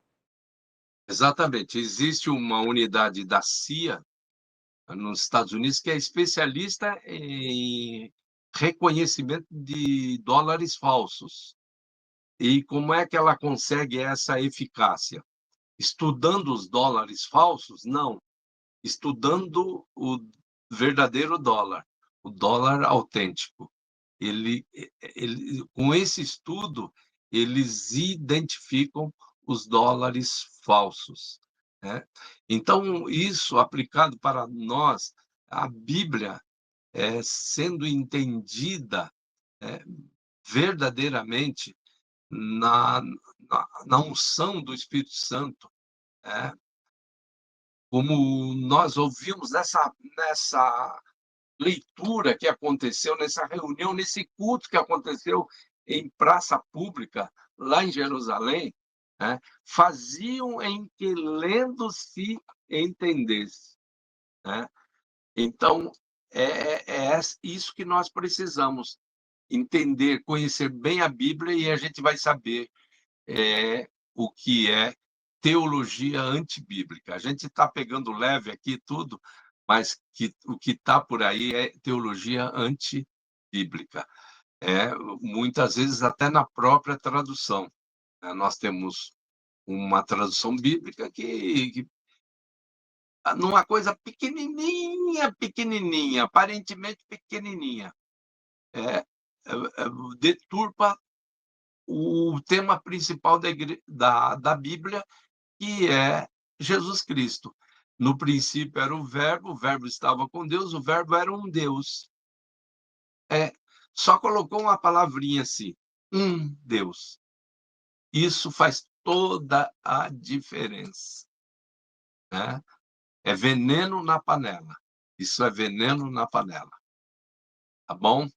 Exatamente. Existe uma unidade da CIA nos Estados Unidos que é especialista em reconhecimento de dólares falsos. E como é que ela consegue essa eficácia? Estudando os dólares falsos? Não. Estudando o verdadeiro dólar, o dólar autêntico. Com esse estudo, eles identificam os dólares falsos, né? Então, isso aplicado para nós, a Bíblia sendo entendida verdadeiramente na unção do Espírito Santo, como nós ouvimos nessa leitura que aconteceu, nessa reunião, nesse culto que aconteceu em praça pública, lá em Jerusalém, né, faziam em que lendo se entendesse. Né? Então, é isso que nós precisamos entender, conhecer bem a Bíblia, e a gente vai saber o que é teologia antibíblica. A gente está pegando leve aqui tudo, mas o que está por aí é teologia antibíblica. Muitas vezes até na própria tradução. Né? Nós temos uma tradução bíblica que numa coisa pequenininha, aparentemente pequenininha, deturpa o tema principal da Bíblia, que é Jesus Cristo. No princípio era o Verbo estava com Deus, o Verbo era um Deus. Só colocou uma palavrinha assim, um Deus. Isso faz toda a diferença. Né? É veneno na panela. Isso é veneno na panela. Tá bom?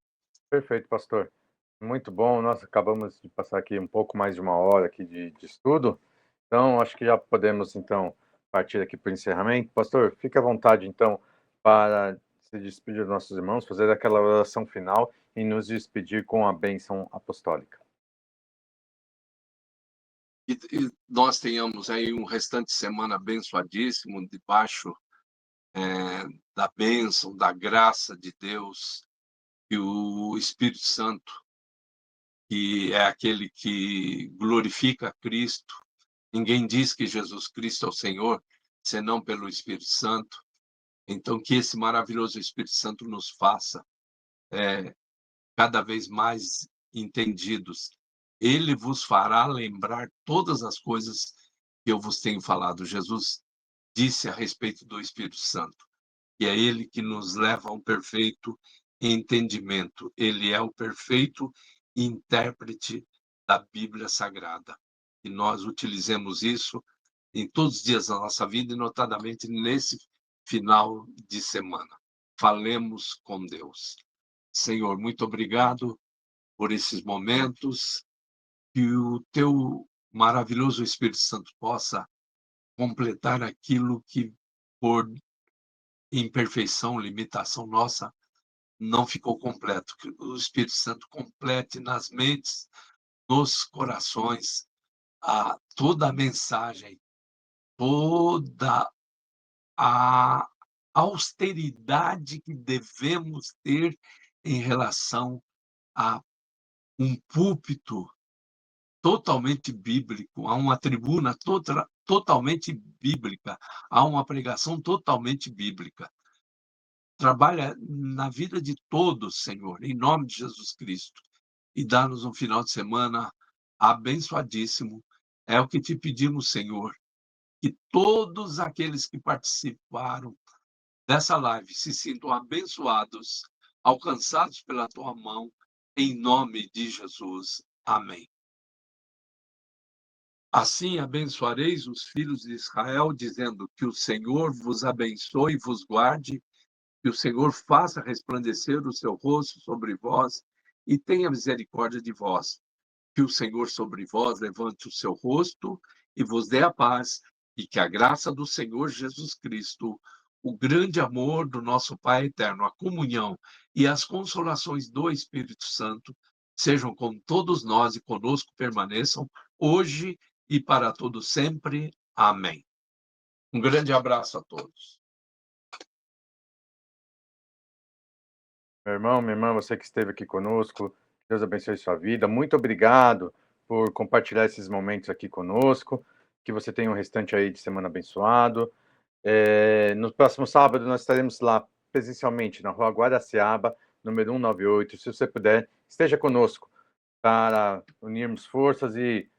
Perfeito, pastor. Muito bom. Nós acabamos de passar aqui um pouco mais de uma hora aqui de estudo. Então, acho que já podemos, então, partir aqui para o encerramento. Pastor, fique à vontade, então, para se despedir dos nossos irmãos, fazer aquela oração final e nos despedir com a bênção apostólica. E nós tenhamos aí um restante de semana abençoadíssimo, debaixo da bênção, da graça de Deus, e o Espírito Santo, que é aquele que glorifica Cristo. Ninguém diz que Jesus Cristo é o Senhor, senão pelo Espírito Santo. Então, que esse maravilhoso Espírito Santo nos faça cada vez mais entendidos. Ele vos fará lembrar todas as coisas que eu vos tenho falado. Jesus disse a respeito do Espírito Santo, que é ele que nos leva a um perfeito entendimento. Ele é o perfeito intérprete da Bíblia Sagrada. E nós utilizemos isso em todos os dias da nossa vida, e notadamente nesse final de semana. Falemos com Deus. Senhor, muito obrigado por esses momentos, que o teu maravilhoso Espírito Santo possa completar aquilo que, por imperfeição, limitação nossa, não ficou completo. Que o Espírito Santo complete nas mentes, nos corações, toda a mensagem, toda a austeridade que devemos ter em relação a um púlpito totalmente bíblico, a uma tribuna totalmente bíblica, a uma pregação totalmente bíblica. Trabalha na vida de todos, Senhor, em nome de Jesus Cristo, e dá-nos um final de semana abençoadíssimo. É o que te pedimos, Senhor, que todos aqueles que participaram dessa live se sintam abençoados, alcançados pela tua mão, em nome de Jesus. Amém. Assim abençoareis os filhos de Israel, dizendo que o Senhor vos abençoe e vos guarde, que o Senhor faça resplandecer o seu rosto sobre vós e tenha misericórdia de vós. Que o Senhor sobre vós levante o seu rosto e vos dê a paz, e que a graça do Senhor Jesus Cristo, o grande amor do nosso Pai eterno, a comunhão e as consolações do Espírito Santo sejam com todos nós e conosco permaneçam hoje e para todo sempre. Amém. Um grande abraço a todos. Meu irmão, minha irmã, você que esteve aqui conosco, Deus abençoe sua vida. Muito obrigado por compartilhar esses momentos aqui conosco. Que você tenha um restante aí de semana abençoado. No próximo sábado nós estaremos lá presencialmente na Rua Guaraciaba, número 198. Se você puder, esteja conosco para unirmos forças e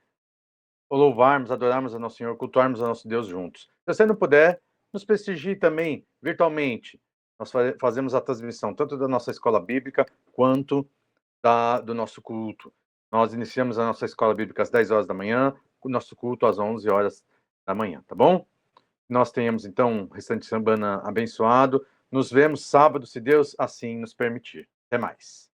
louvarmos, adorarmos a nosso Senhor, cultuarmos a nosso Deus juntos. Se você não puder, nos prestigie também virtualmente. Nós fazemos a transmissão tanto da nossa escola bíblica quanto do nosso culto. Nós iniciamos a nossa escola bíblica às 10 horas da manhã, o nosso culto às 11 horas da manhã, tá bom? Nós tenhamos, então, um restante de semana abençoado. Nos vemos sábado, se Deus assim nos permitir. Até mais.